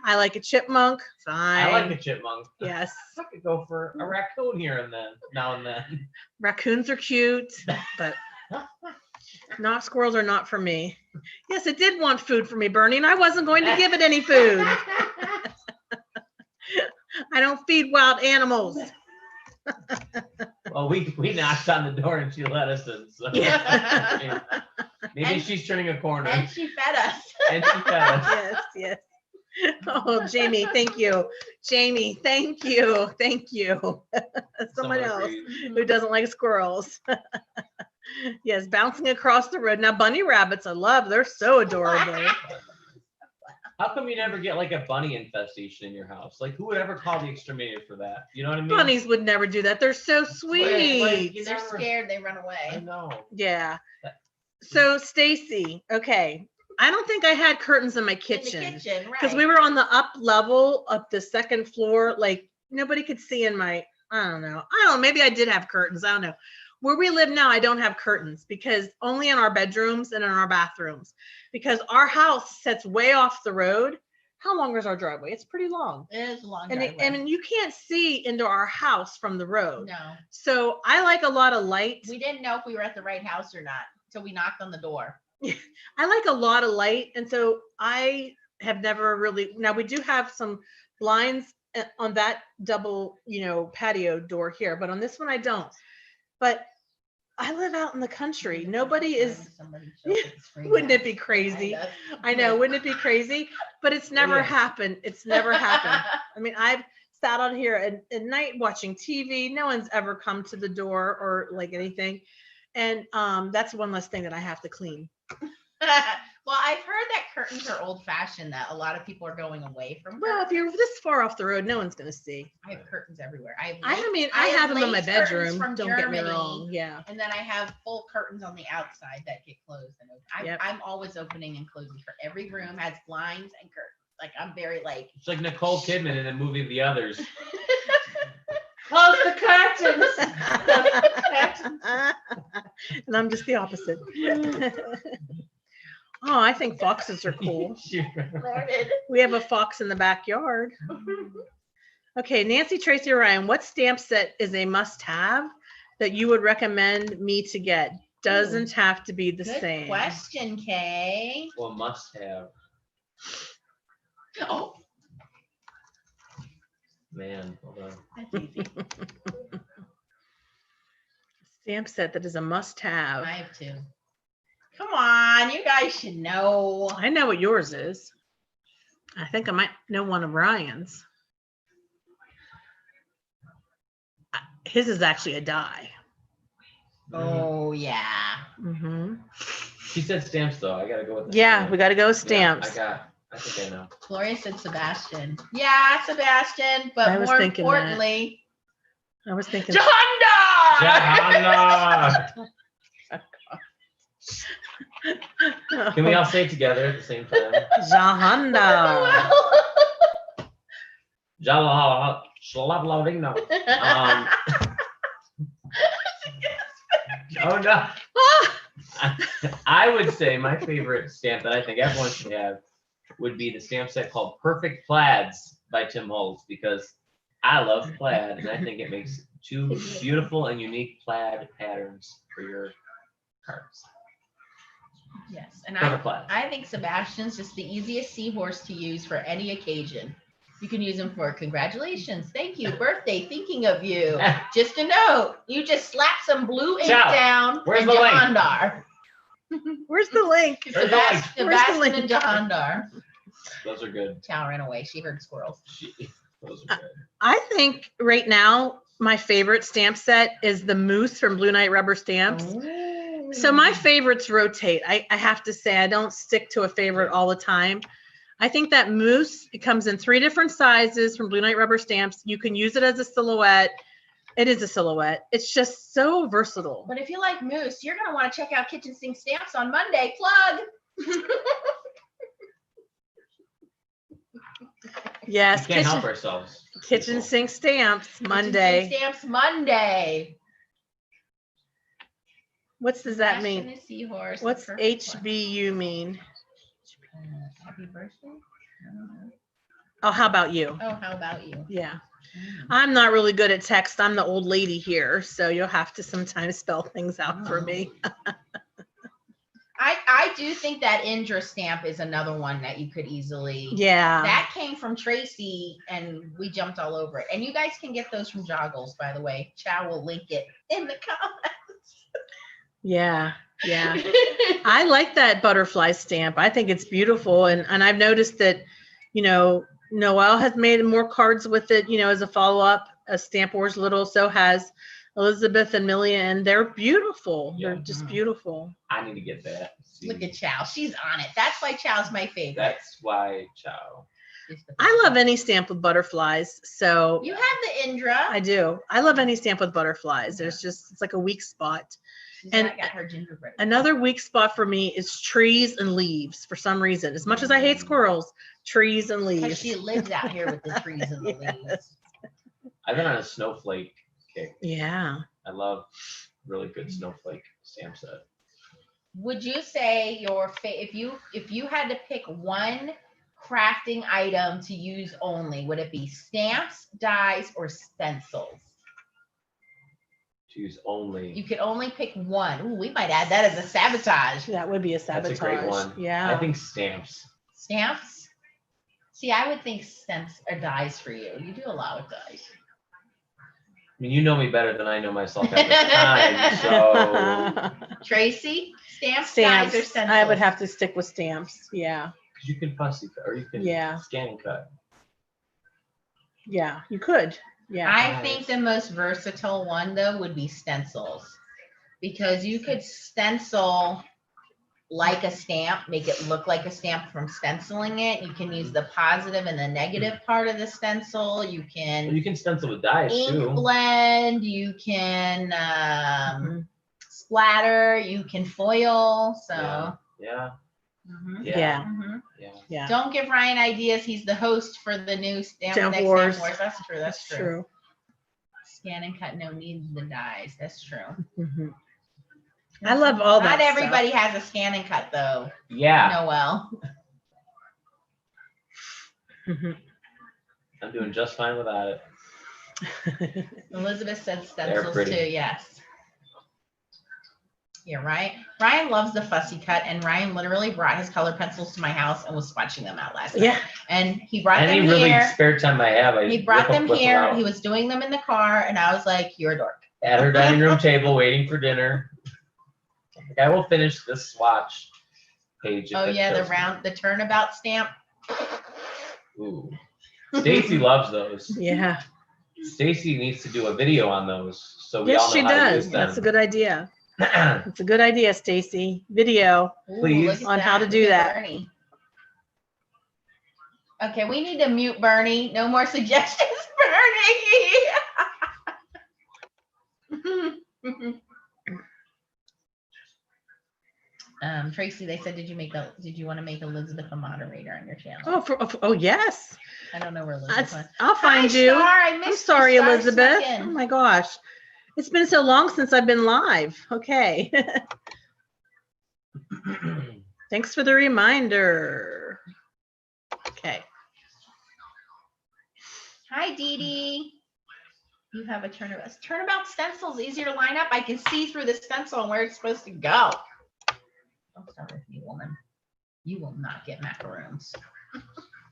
I like a chipmunk. Fine. I like a chipmunk. Yes. I could go for a raccoon here and then, now and then. Raccoons are cute, but not squirrels are not for me. Yes, it did want food for me, Bernie, and I wasn't going to give it any food. I don't feed wild animals. Well, we knocked on the door and she let us in. So Yeah. maybe she's turning a corner. And she fed us. And she fed us. Yes, yes. Oh, Jamie, thank you. Jamie, thank you. Thank you. Someone else agreed. who doesn't like squirrels. Yes, bouncing across the road. Now, bunny rabbits, I love. They're so adorable. How come you never get like a bunny infestation in your house? Like, who would ever call the exterminator for that? You know what I mean? Bunnies would never do that. They're so sweet. you They're never- scared. They run I away. know. Yeah. So, Stacy, okay. I don't think I had curtains in my kitchen. In the kitchen, right? Because we were on the up level of the second floor. Like, nobody could see in my, I don't know. Maybe I did have curtains. I don't know. Where we live now, I don't have curtains because only in our bedrooms and in our bathrooms. Because our house sits way off the road. How long is our driveway? It's pretty long. It is a long And driveway. and you can't see into our house from the road. No, So I like a lot of light. we didn't know if we were at the right house or not until we knocked on the door. I like a lot of light. And so I have never really, now we do have some blinds on that double, patio door here, but on this one I don't. But I live out in the country. Nobody is, wouldn't it be crazy? I know, wouldn't it be crazy? But it's never happened. It's never happened. I mean, I've sat on here at night watching TV. No one's ever come to the door or like anything. And that's one less thing that I have to clean. Well, I've heard that curtains are old fashioned, that a lot of people are going away from Well, if you're this far off the road, no one's going to see. I have curtains everywhere. I I have them in my lace curtains bedroom. from Don't get me Germany. wrong. Yeah. And then I have full curtains on the outside that get closed and open. Yep. I'm always opening and closing. Every room has blinds and curtains. Like I'm very like. It's like Nicole Kidman in the movie The Others. Close the curtains. And I'm just the opposite. Oh, I think foxes are cool. Loaded. We have a fox in the backyard. Okay, Nancy, Tracy, or Ryan, what stamp set is a must-have that you would recommend me to get? Doesn't have to be the Good same. question, Kay. Well, must have. Oh, Man, hold on. That's easy. Stamp set that is a must-have. I have two. Come on, you guys should know. I know what yours is. I think I might know one of Ryan's. His is actually a die. Oh yeah. Mm-hmm. She said stamps though. I gotta go with that. Yeah, we got to go with Yeah, stamps. I think I know. Gloria said Sebastian. Yeah, Sebastian. But I was more thinking that. importantly, I was thinking. Johanna. Johanna! Can we all say it together at the same time? Johanna. Jala Shalablavino. Oh no. I would say my favorite stamp that I think everyone should have would be the stamp set called Perfect Plaids by Tim Holtz, because I love plaid and I think it makes two beautiful and unique plaid patterns for your cards. Yes, and Perfect plaid. I think Sebastian's just the easiest seahorse to use for any occasion. You can use him for congratulations, thank you, birthday, thinking of you. Just a note, you just slap some blue ink Ciao. down. Where's and the link? Jahandar. Where's the link? Where's the link? Sebastian and Jahandar. Those are good. Chow ran away. She heard squirrels. Those are good. I think right now my favorite stamp set is the Moose from Blue Knight Rubber Stamps. So my favorites rotate. I have to say I don't stick to a favorite all the time. I think that Moose, it comes in 3 different sizes from Blue Knight Rubber Stamps. You can use it as a silhouette. It is a silhouette. It's just so versatile. But if you like Moose, you're going to want to check out Kitchen Sink Stamps on Monday. Plug. Yes, We can't help ourselves. kitchen sink stamps Monday. Kitchen Sink Stamps Monday. What does that Sebastian mean? is Seahorse. What's Perfect one. HBU mean? Happy birthday? I don't know. Oh, how about you? Oh, how about you? Yeah. I'm not really good at text. I'm the old lady here, so you'll have to sometimes spell things out for me. I do think that Indra stamp is another one that you could easily. Yeah. That came from Tracy, and we jumped all over it. And you guys can get those from Joggles, by the way. Chow will link it in the comments. Yeah. Yeah. I like that butterfly stamp. I think it's beautiful. And I've noticed that, Noelle has made more cards with it, as a follow-up. Stamp Wars Little, so has Elizabeth and Millie, and they're beautiful. Yeah. They're just beautiful. I need to get that. See, Look at Chow. She's on it. That's why Chow's my favorite. that's why Chow. I love any stamp with butterflies. So You have the Indra. I do. I love any stamp with butterflies. It's like a weak spot. And and- got her gingerbread. Another weak spot for me is trees and leaves for some reason. As much as I hate squirrels, trees and Because leaves. she lives out here with the trees and the leaves. I've been on a snowflake kick. Yeah. I love really good snowflake stamp set. Would you say if you had to pick one crafting item to use only, would it be stamps, dies, or stencils? To use only. You could only pick one. Ooh, we might add that as a sabotage. That would be a sabotage. That's a great one. Yeah. I think stamps. Stamps? See, I would think stamps or dies for you. You do a lot with dies. I mean, you know me better than I know myself at the time, so Tracy, stamps, Stamps. dies, or stencils? I would have to stick with stamps. Yeah. you can fussy cut or you can Yeah. scan and cut. Yeah. You could. Yeah. I think the most versatile one though would be stencils, because you could stencil like a stamp, make it look like a stamp from stenciling it. You can use the positive and the negative part of the stencil. You Well, can you can stencil with dyes ink too. blend. You can Mhm. splatter. You can foil. So. Yeah. Mhm. Yeah. Mhm. Yeah. Yeah. Don't give Ryan ideas. He's the host for the new Stamp next Wars. Stamp Wars. That's true. That's That's true. true. Scan and cut, no need the dies. That's true. Mhm. I love all that Not stuff. everybody has a scan and cut though. Yeah. Noel. Mhm. I'm doing just fine without it. Elizabeth said They're stencils pretty. too. Yes. Yeah, Ryan loves the fussy cut, and Ryan literally brought his color pencils to my house and was swatching them out last night. Yeah. And he brought them Any really here. spare time I have, I He brought them whip here. out. He was doing them in the car, and I was like, "You're a dork." At her dining room table, waiting for dinner. Like, I will finish this swatch page. if Oh it yeah, kills me. the turnabout stamp. Ooh. Stacy loves those. Yeah. Stacy needs to do a video on those, so we Yes, all know she how to does. use them. That's a good idea. It's a good idea, Stacy. Video. Please. Look at On how to that. do Look at that. Bernie. Okay, we need to mute Bernie. No more suggestions, Bernie. Tracy, they said, did you want to make Elizabeth a moderator on your channel? Oh yes. I don't know where Elizabeth went. I'll find Hi, you. Star, I I'm missed sorry, you. Star Elizabeth. snuck in. Oh my gosh. It's been so long since I've been live. Okay. Thanks for the reminder. Okay. Hi, Dee Dee. You have a turnabout stencil is easier to line up. I can see through the stencil and where it's supposed to go. Don't start with me, woman. You will not get macaroons.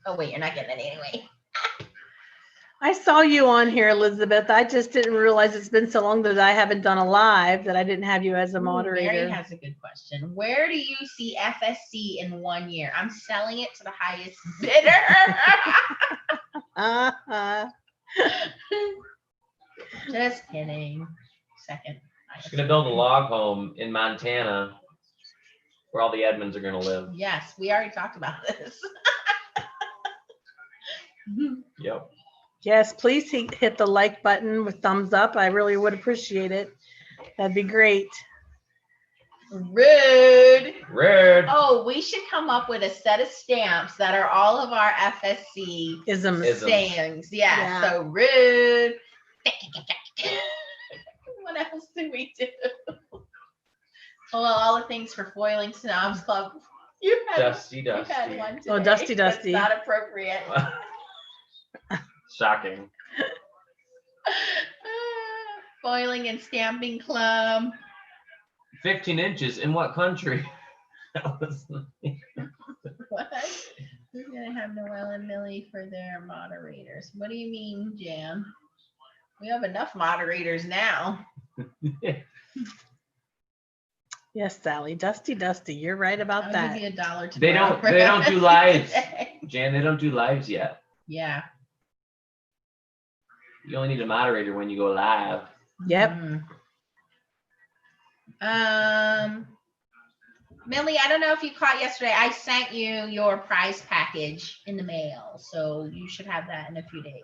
Oh wait, you're not getting any anyway. I saw you on here, Elizabeth. I just didn't realize it's been so long that I haven't done a live that I didn't have you as a Ooh, moderator. Mary has a good question. Where do you see FSC in 1 year? I'm selling it to the highest bidder. Just kidding. Second. She's gonna build a log home in Montana where all the Edmonds are gonna live. Yes, we already talked about this. Yep. Yes, please hit the like button with thumbs up. I really would appreciate it. That'd be great. Rude. Red. Oh, we should come up with a set of stamps that are all of our FSC Isms. sayings. Yeah. Yeah. So rude. What else do we do? Oh, well, all the things for foiling Snobs Club. You had Dusty. You had one today. Oh, Dusty. That's not appropriate. Shocking. Foiling and Stamping Club. 15 inches in what country? That was What? We're gonna have Noelle and Millie for their moderators. What do you mean, Jan? We have enough moderators now. Yes, Sally. Dusty. You're right about I'll that. give you $1 They tomorrow. don't do lives. today. Jan, they don't do lives yet. Yeah. You only need a moderator when you go live. Yep. Millie, I don't know if you caught yesterday. I sent you your prize package in the mail, so you should have that in a few days.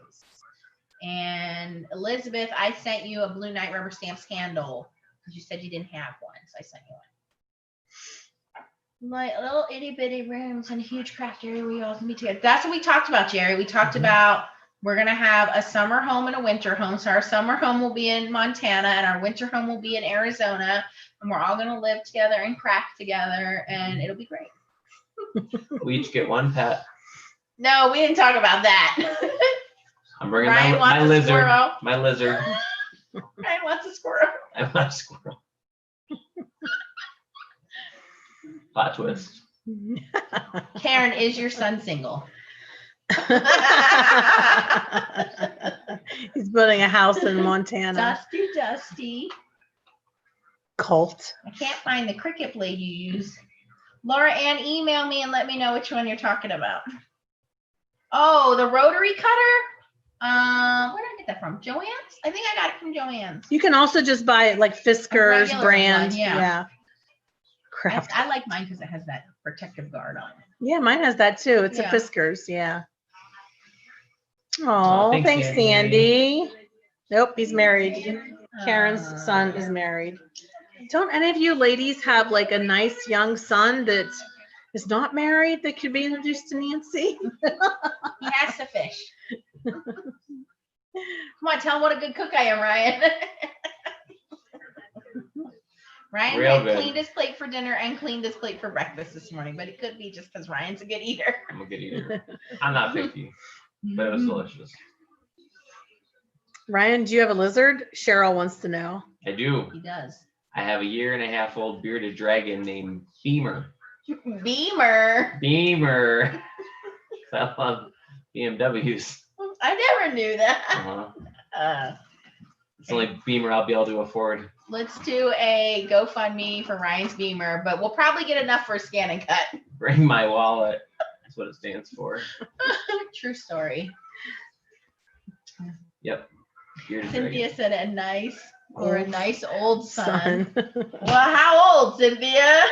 And Elizabeth, I sent you a Blue Night rubber stamp candle because you said you didn't have one, so I sent you one. Like little itty bitty rooms and a huge craft area where you all can be together. That's what we talked about, Jerry. We talked about we're gonna have a summer home and a winter home. So our summer home will be in Montana and our winter home will be in Arizona, and we're all gonna live together and craft together, and it'll be great. We each get one pet. No, we didn't talk about that. I'm bringing Ryan my wants a lizard. squirrel. My lizard. Ryan wants a squirrel. I want a squirrel. Plot twist. Karen, is your son single? He's building a house in Montana. Dusty. Cult. I can't find the Cricut blade you use. Laura Ann, email me and let me know which one you're talking about. Oh, the rotary cutter? Where did I get that from? Joann's? I think I got it from Joann's. You can also just buy it like Fisker's regular brand. one, yeah. Craft. I like mine because it has that protective guard on it. Yeah, mine has that too. It's Yeah. a Fisker's. Yeah. Oh, thanks, thanks, Sandy. Sandy. Nope, he's married. Karen's son is married. Don't any of you ladies have like a nice young son that is not married that could be introduced to Nancy? He has to fish. Come on, tell him what a good cook I am, Ryan. Ryan Real had good. cleaned his plate for dinner and cleaned his plate for breakfast this morning, but it could be just because Ryan's a good eater. I'm a good eater. I'm not picky, but it was delicious. Ryan, do you have a lizard? Cheryl wants to know. I do. He does. I have a 1.5-year-old bearded dragon named Beamer. Beamer. Beamer. I love BMWs. I never knew that. Uh-huh. It's the only Beamer I'll be able to afford. Let's do a GoFundMe for Ryan's Beamer, but we'll probably get enough for a scan and cut. Bring my wallet. That's what it stands for. True story. Yep. Bearded Cynthia dragon. said a nice or a nice old son. Son. Well, how old, Cynthia?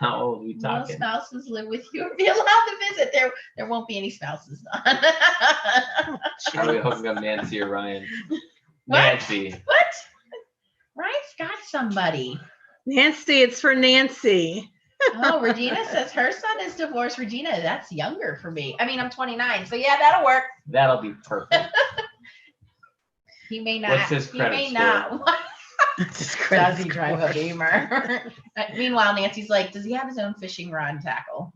How old are we No talking? spouses live with you or be allowed to visit. There won't be any spouses. Are we hooking up Nancy or Ryan? What? Nancy. What? Ryan's got somebody. Nancy, it's for Nancy. Oh, Regina says her son is divorced. Regina, that's younger for me. I mean, I'm 29, so yeah, that'll work. That'll be perfect. He may not. What's his he credit may score? not. Just Does he drive a Beamer? Meanwhile, Nancy's like, does he have his own fishing rod and tackle?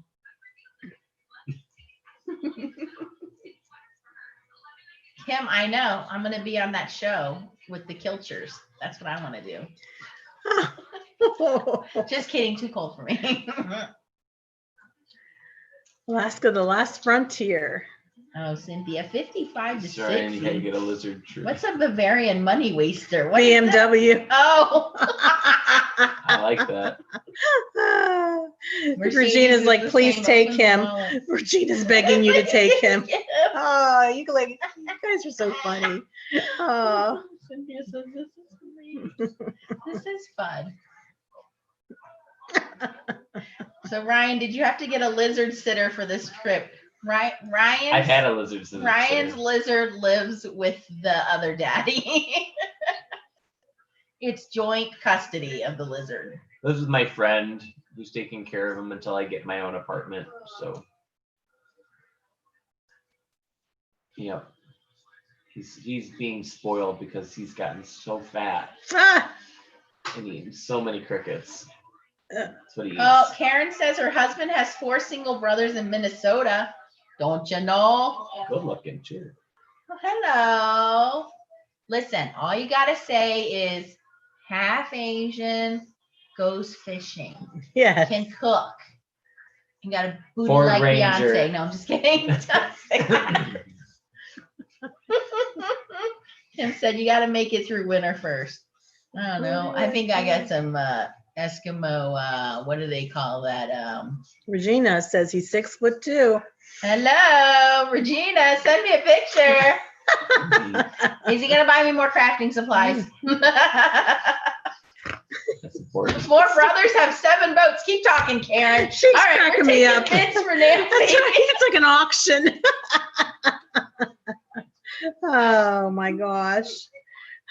Kim, I know. I'm going to be on that show with the Kilchers. That's what I want to do. Just kidding. Too cold for me. Alaska, the last frontier. Oh, Cynthia, 55 to Sorry, I need to 60. get a lizard tree. What's a Bavarian money waster? What is that? BMW. Oh. I like that. Mercedes Regina's is like, the please same take open him. wallet. Regina's begging you to take him. Yeah. Oh, you guys are so funny. Oh. Cynthia says this is great. This is fun. So Ryan, did you have to get a lizard sitter for this trip? Right, Ryan's. I've had a lizard since. Ryan's lizard lives with the other daddy. It's joint custody of the lizard. Lives with my friend who's taking care of him until I get my own apartment. So, yep. He's being spoiled because he's gotten so fat Ah. and eating so many crickets. That's what he eats. Oh, Karen says her husband has 4 single brothers in Minnesota. Don't you know? Good looking too. Oh, hello. Listen, all you gotta say is half Asian, goes fishing, Yes. can cook, and got a booty Ford like Ranger. Beyonce. No, I'm just kidding. Tim said you gotta make it through winter first. I don't know. I think I got some Eskimo. What do they call that? Regina says he's 6'2". Hello, Regina. Send me a picture. Is he gonna buy me more crafting supplies? That's important. 4 brothers have 7 boats. Keep talking, Karen. She's All right, cracking we're me taking up. bids for That's Nancy. right. It's like an auction. Oh my gosh.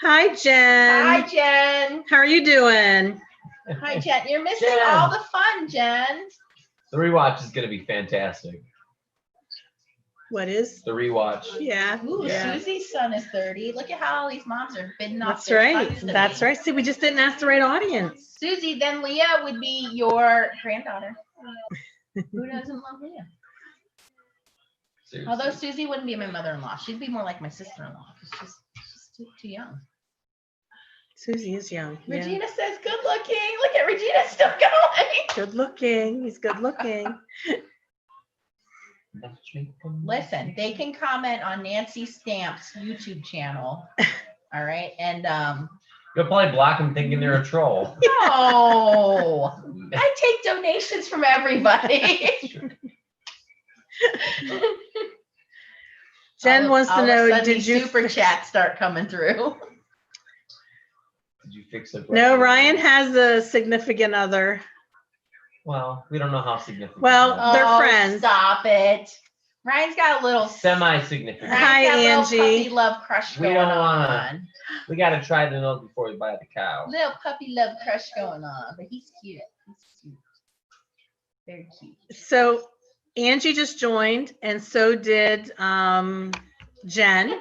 Hi, Jen. Hi, Jen. How are you doing? Hi, Jen. You're missing Jen. all the fun, Jen. The rewatch is gonna be fantastic. What is? The rewatch. Yeah. Ooh, Yeah. Susie's son is 30. Look at how all these moms are bidding off. That's their right. sons to That's me. right. See, we just didn't ask the right audience. Susie, then Leah would be your granddaughter. Who doesn't love Leah? Seriously. Although Susie wouldn't be my mother-in-law. She'd be more like my sister-in-law. She's too young. Susie is young. Yeah. Regina says good looking. Look at Regina still going. Good looking. He's good looking. Listen, they can comment on Nancy Stamp's YouTube channel. All right. And You'll probably block them thinking they're a troll. no, I take donations from everybody. Jen wants to All of a know, sudden, did these you super chats start coming through? Did you fix it? No, Ryan has a significant other. Well, we don't know how significant. Well, that They're Oh, friends. Stop it. Ryan's got a little is. Semi-significant. Hi, Ryan's got a little Angie. puppy love crush We going don't wanna- on. We gotta try the milk before we buy the cow. Little puppy love crush going on, but he's cute. He's cute. Very cute. So Angie just joined, and so did Jen.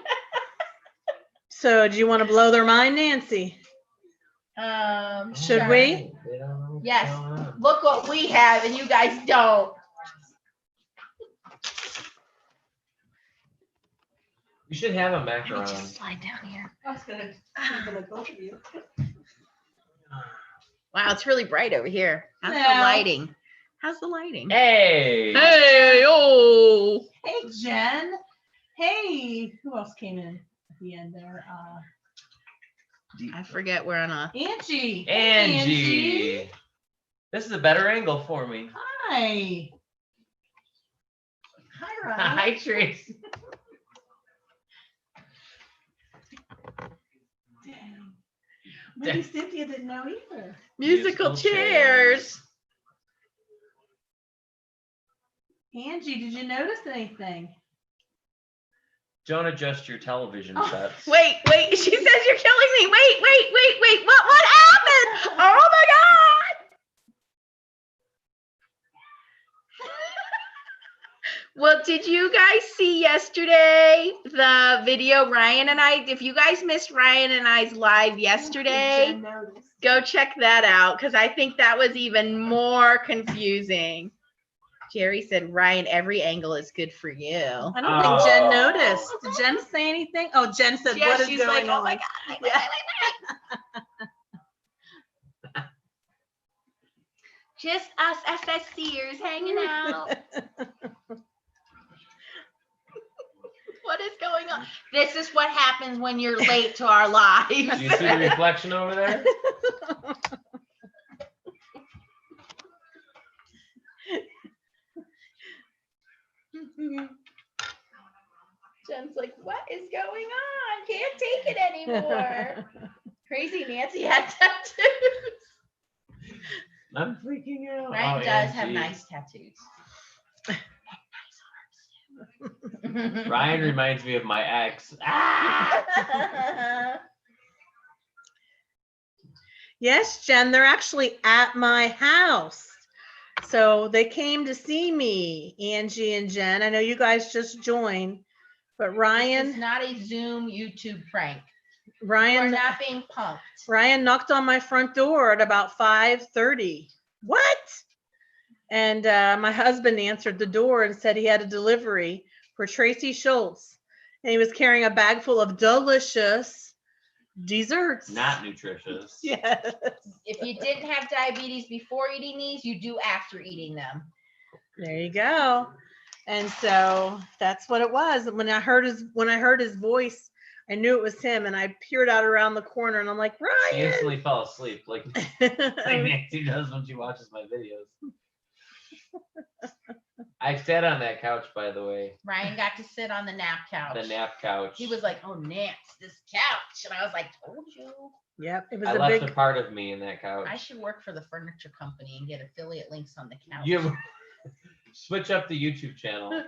So do you want to blow their mind, Nancy? Should sure. we? They don't know what's Yes. going on. Look what we have, and you guys don't. You should have a Let me macaron. just slide down here. I was gonna keep it at both of you. Wow, it's really bright over here. How's the Yeah. lighting? How's the lighting? Hey. Hey, oh. Hey, Jen. Hey, who else came in at the end there? I forget we're on a. Angie. Hey, Angie. This is a better angle for me. Hi. Hi, Ryan. Hi, Tracy. Dang. Maybe Cynthia didn't know either. Musical chairs. Angie, did you notice anything? Don't adjust your television Oh, sets. Wait, she says you're killing me. Wait. What happened? Oh my God. Well, did you guys see yesterday the video Ryan and I, if you guys missed Ryan and I's live yesterday, Jen noticed. go check that out because I think that was even more confusing. Jerry said, Ryan, every angle is good for you. I don't think Jen noticed. Did Jen say anything? Oh, Jen said, Yeah, what is she's going like, on? oh my God. Yeah. Just us FSCers hanging out. What is going on? This is what happens when you're late to our lives. Do you see the reflection over there? Jen's like, what is going on? Can't take it anymore. Crazy Nancy had tattoos. I'm freaking out. Ryan Oh, does have Angie. nice tattoos. Ryan reminds me of my ex. Ah! Yes, Jen, they're actually at my house. So they came to see me, Angie and Jen. I know you guys just joined, but It's Ryan not a Zoom YouTube prank. We're Ryan not being punked. Ryan knocked on my front door at about 5:30. What? And my husband answered the door and said he had a delivery for Tracy Schultz. And he was carrying a bag full of delicious desserts. Not nutritious. Yes. If you didn't have diabetes before eating these, you do after eating them. There you go. And so that's what it was. And when I heard his voice, I knew it was him. And I peered out around the corner and I'm like, She Ryan. instantly fell asleep, like Nancy does when she watches my videos. I sat on that couch, by the way. Ryan got to sit on the nap couch. The nap couch. He was like, oh, Nance, this couch. And I was like, told you. Yep. It was I a left big a part of me in that couch. I should work for the furniture company and get affiliate links on the couch. You switch up the YouTube channel.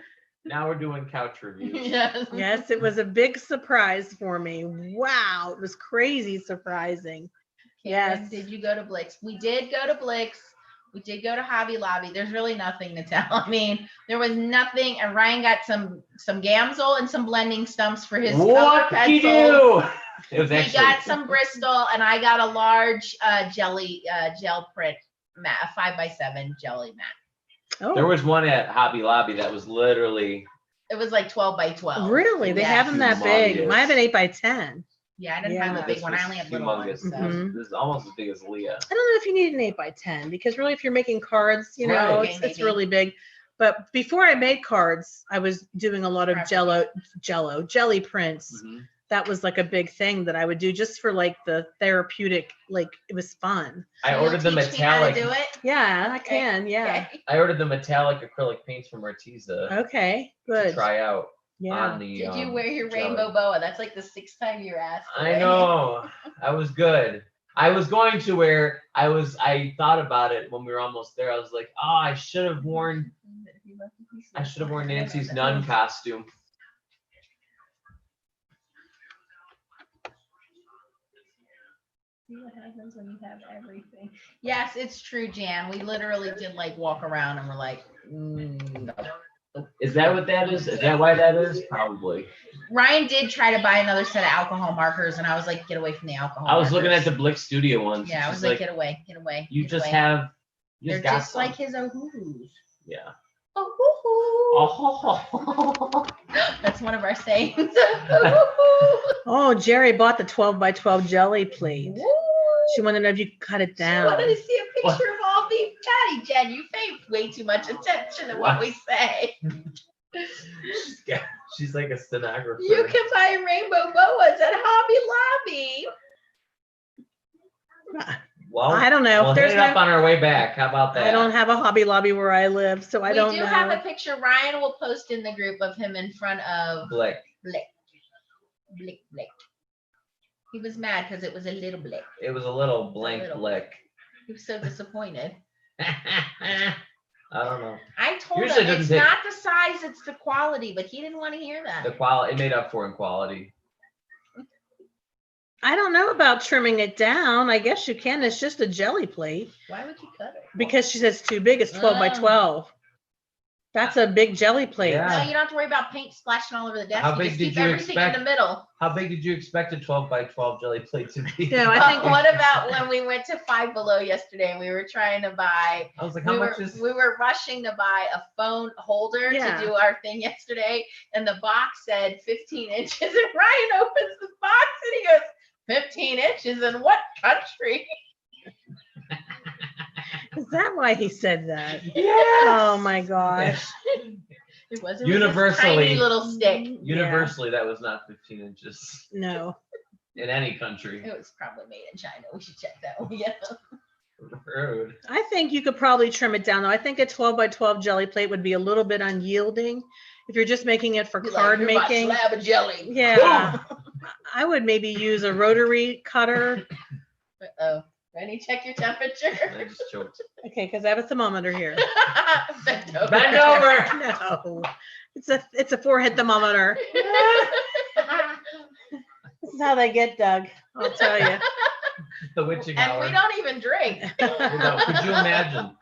Now we're doing couch reviews. Yes. Yes, it was a big surprise for me. Wow, it was crazy surprising. Karen, Yes. did you go to Blix? We did go to Blix. We did go to Hobby Lobby. There's really nothing to tell. I mean, there was nothing. And Ryan got some Gamsel and some blending stumps for his color What did you pencils. do? It was He actually got some Bristol, and I got a large gel print mat, a 5x7 jelly mat. Oh, there was one at Hobby Lobby that was literally It was like 12 by 12. really? They Yeah. have them that big. Humongous. I have an 8x10. Yeah, I didn't have the Yeah. big this one. was I only have little humongous. ones. So. Mhm. This is almost as big as Leah. I don't know if you need an 8x10 because really, if you're making cards, you know, Right. it's Maybe. really big. But before I made cards, I was doing a lot of Prepping. jelly prints. Mhm. That was like a big thing that I would do just for like the therapeutic, like it was fun. I You'll ordered the teach me how to metallic. do it? Yeah, I Okay. can. Yeah. Okay. I ordered the metallic acrylic paints from Arteza Okay. to Good. try out Yeah. on the. Did you wear your jelly. rainbow boa? That's like the 6th time you're asked. I know. I was good. I was going to wear. I thought about it when we were almost there. I was like, oh, I should have worn Nancy's nun costume. See what happens when you have everything. Yes, it's true, Jan. We literally did like walk around and we're like, no. Is that what that is? Is that why that is? Probably. Ryan did try to buy another set of alcohol markers, and I was like, get away from the alcohol. I was looking at markers. the Blick Studio ones. Yeah, I It's was just like, get away, get away. you get just away. have. You They're got just some. like his Ohuhus. Yeah. Oh, That's one of our sayings. Oh, Jerry bought the 12 by 12 jelly plate. She wanted to know if you could cut it She down. wanted to see a picture of all the Patty Jen. You pay way too much attention to what we say. She's like a stenographer. You can buy rainbow boas at Hobby Lobby. Well, I don't know. We'll There's hit it up no- on our way back. How about that? I don't have a Hobby Lobby where I live, so I We don't do know. have a picture. Ryan will post in the group of him in front of Blick. Blick. Blick, Blick. He was mad because it was a little Blick. It was a little blank little blick. He was so disappointed. I don't know. I told Usually him doesn't it's take- not the size, it's the quality, but he didn't want to hear that. The quality, it made up for in quality. I don't know about trimming it down. I guess you can. It's just a jelly plate. Why would you cut it? Because she says it's too big. It's 12 by Oh. 12. That's a big jelly plate. Yeah. No, you don't have to worry about paint splashing all over the desk. How you big just did keep you everything expect? in the middle. How big did you expect a 12 by 12 jelly plate to be? Yeah, I think- What about when we went to Five Below yesterday and we were trying to buy, I was like, how much is? we were rushing to buy a phone holder Yeah. to do our thing yesterday, and the box said 15 inches, and Ryan opens the box and he goes, 15 inches in what country? Is that why he said that? Yes. Oh my gosh. It was this Universally- tiny little stick. Universally, that was not 15 inches No. in any country. It was probably made in China. We should check that one. Yeah. Rude. I think you could probably trim it down though. I think a 12 by 12 jelly plate would be a little bit unyielding if you're just making it for Be card like, "Here's my making. slab of jelly. Yeah. I would maybe use a rotary cutter. Oh, ready? Check your temperature. I just choked. Okay, because I have a thermometer here. Bend over. Bend over. No. It's a forehead thermometer. This is how they get Doug. I'll tell you. The witching And hour. we don't even drink. No, could you imagine?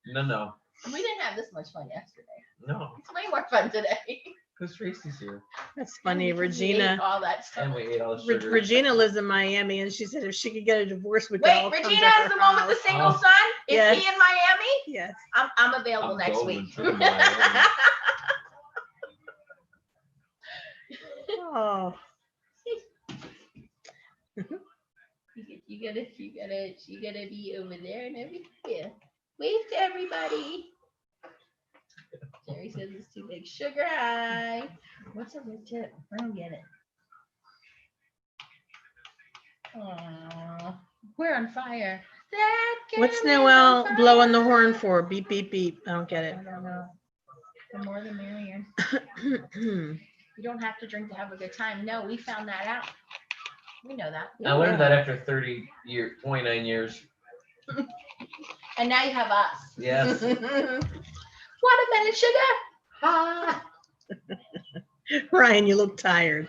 No. We didn't have this much fun yesterday. No. It's way more fun today. Because Tracy's here. That's funny. Because we ate Regina. all that stuff. And we ate all the sugar. Regina lives in Miami, and she said if she could get a divorce, we could all Wait, come Regina to is her the one with the house. single Oh. son? Is Yes. he in Miami? Yes. I'm available I'm next going week. to Miami. Oh. She gotta be over there and everything. Yeah. Wave to everybody. Jerry says it's too big. Sugar high. What's a red tip? I don't get it. Aww. We're on fire. That What's caramel's Noel on blowing the fire. horn for? Beep, beep, beep. I don't get it. I don't know. The more the merrier. You don't have to drink to have a good time. No, we found that out. We know that. I learned that after 29 years. And now you have us. Yes. Watermelon sugar. Ah. Ryan, you look tired.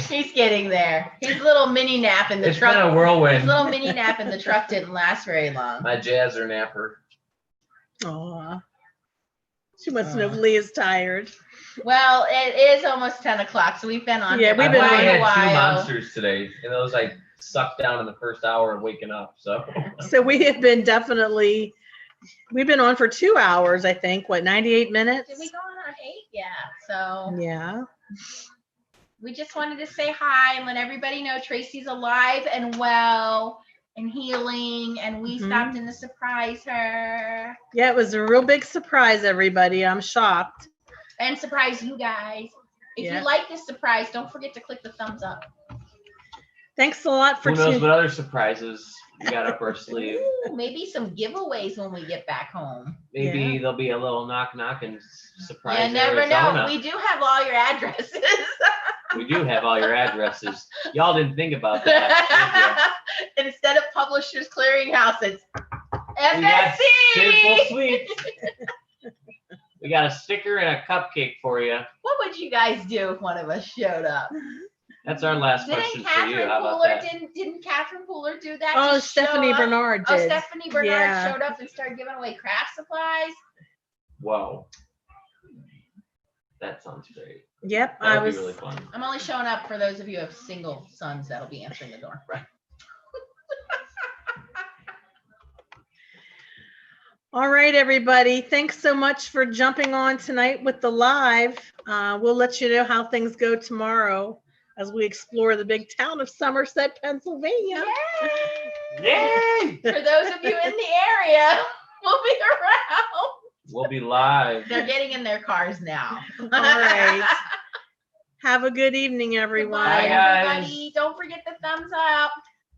He's getting there. His little mini nap in the It's truck. been a His whirlwind. little mini nap in the truck didn't last very long. My jazzer napper. Aw. She must know if Leah's tired. Well, it is almost 10 o'clock, so we've been on Yeah, here we've I've been only quite had a two while. monsters today, and those I sucked down in the first hour of waking up. So So we have been we've been on for 2 hours, I think. What, 98 minutes? Did we go on 8? Yeah. So Yeah. we just wanted to say hi and let everybody know Tracy's alive and well and healing, and we Mhm. stopped in to surprise her Yeah, it was a real big surprise, everybody. I'm shocked. and surprise you guys. If Yeah. you like this surprise, don't forget to click the thumbs up. Thanks a lot for who knows tuning. what other surprises we got up our sleeve? Ooh, maybe some giveaways when we get back home. Maybe Yeah. there'll be a little knock and surprise. You never Arizona. know. We do have all your addresses. We do have all your addresses. Y'all didn't think about that. And instead of Publishers Clearinghouse, it's We got Simple FSC. Sweets. We got a sticker and a cupcake for you. What would you guys do if one of us showed up? That's our last Didn't question for you. Catherine How about Pooler that? didn't Catherine Pooler do that? Oh, Just show Stephanie up? Bernard Oh, did. Stephanie Bernard Yeah. showed up and started giving away craft supplies. Whoa. That sounds great. Yep, That I would was. be really fun. I'm only showing up for those of you who have single sons that'll be answering the door. All right, everybody. Thanks so much for jumping on tonight with the live. We'll let you know how things go tomorrow as we explore the big town of Somerset, Pennsylvania. Yay! For those of you in the area, we'll be around. We'll be live. They're getting in their cars now. All right. Have a good evening, everyone. Goodbye, Bye, guys. everybody. Don't forget the thumbs up.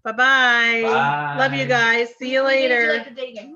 Bye-bye. Bye. Love you guys. See you We need to do later. like the dating.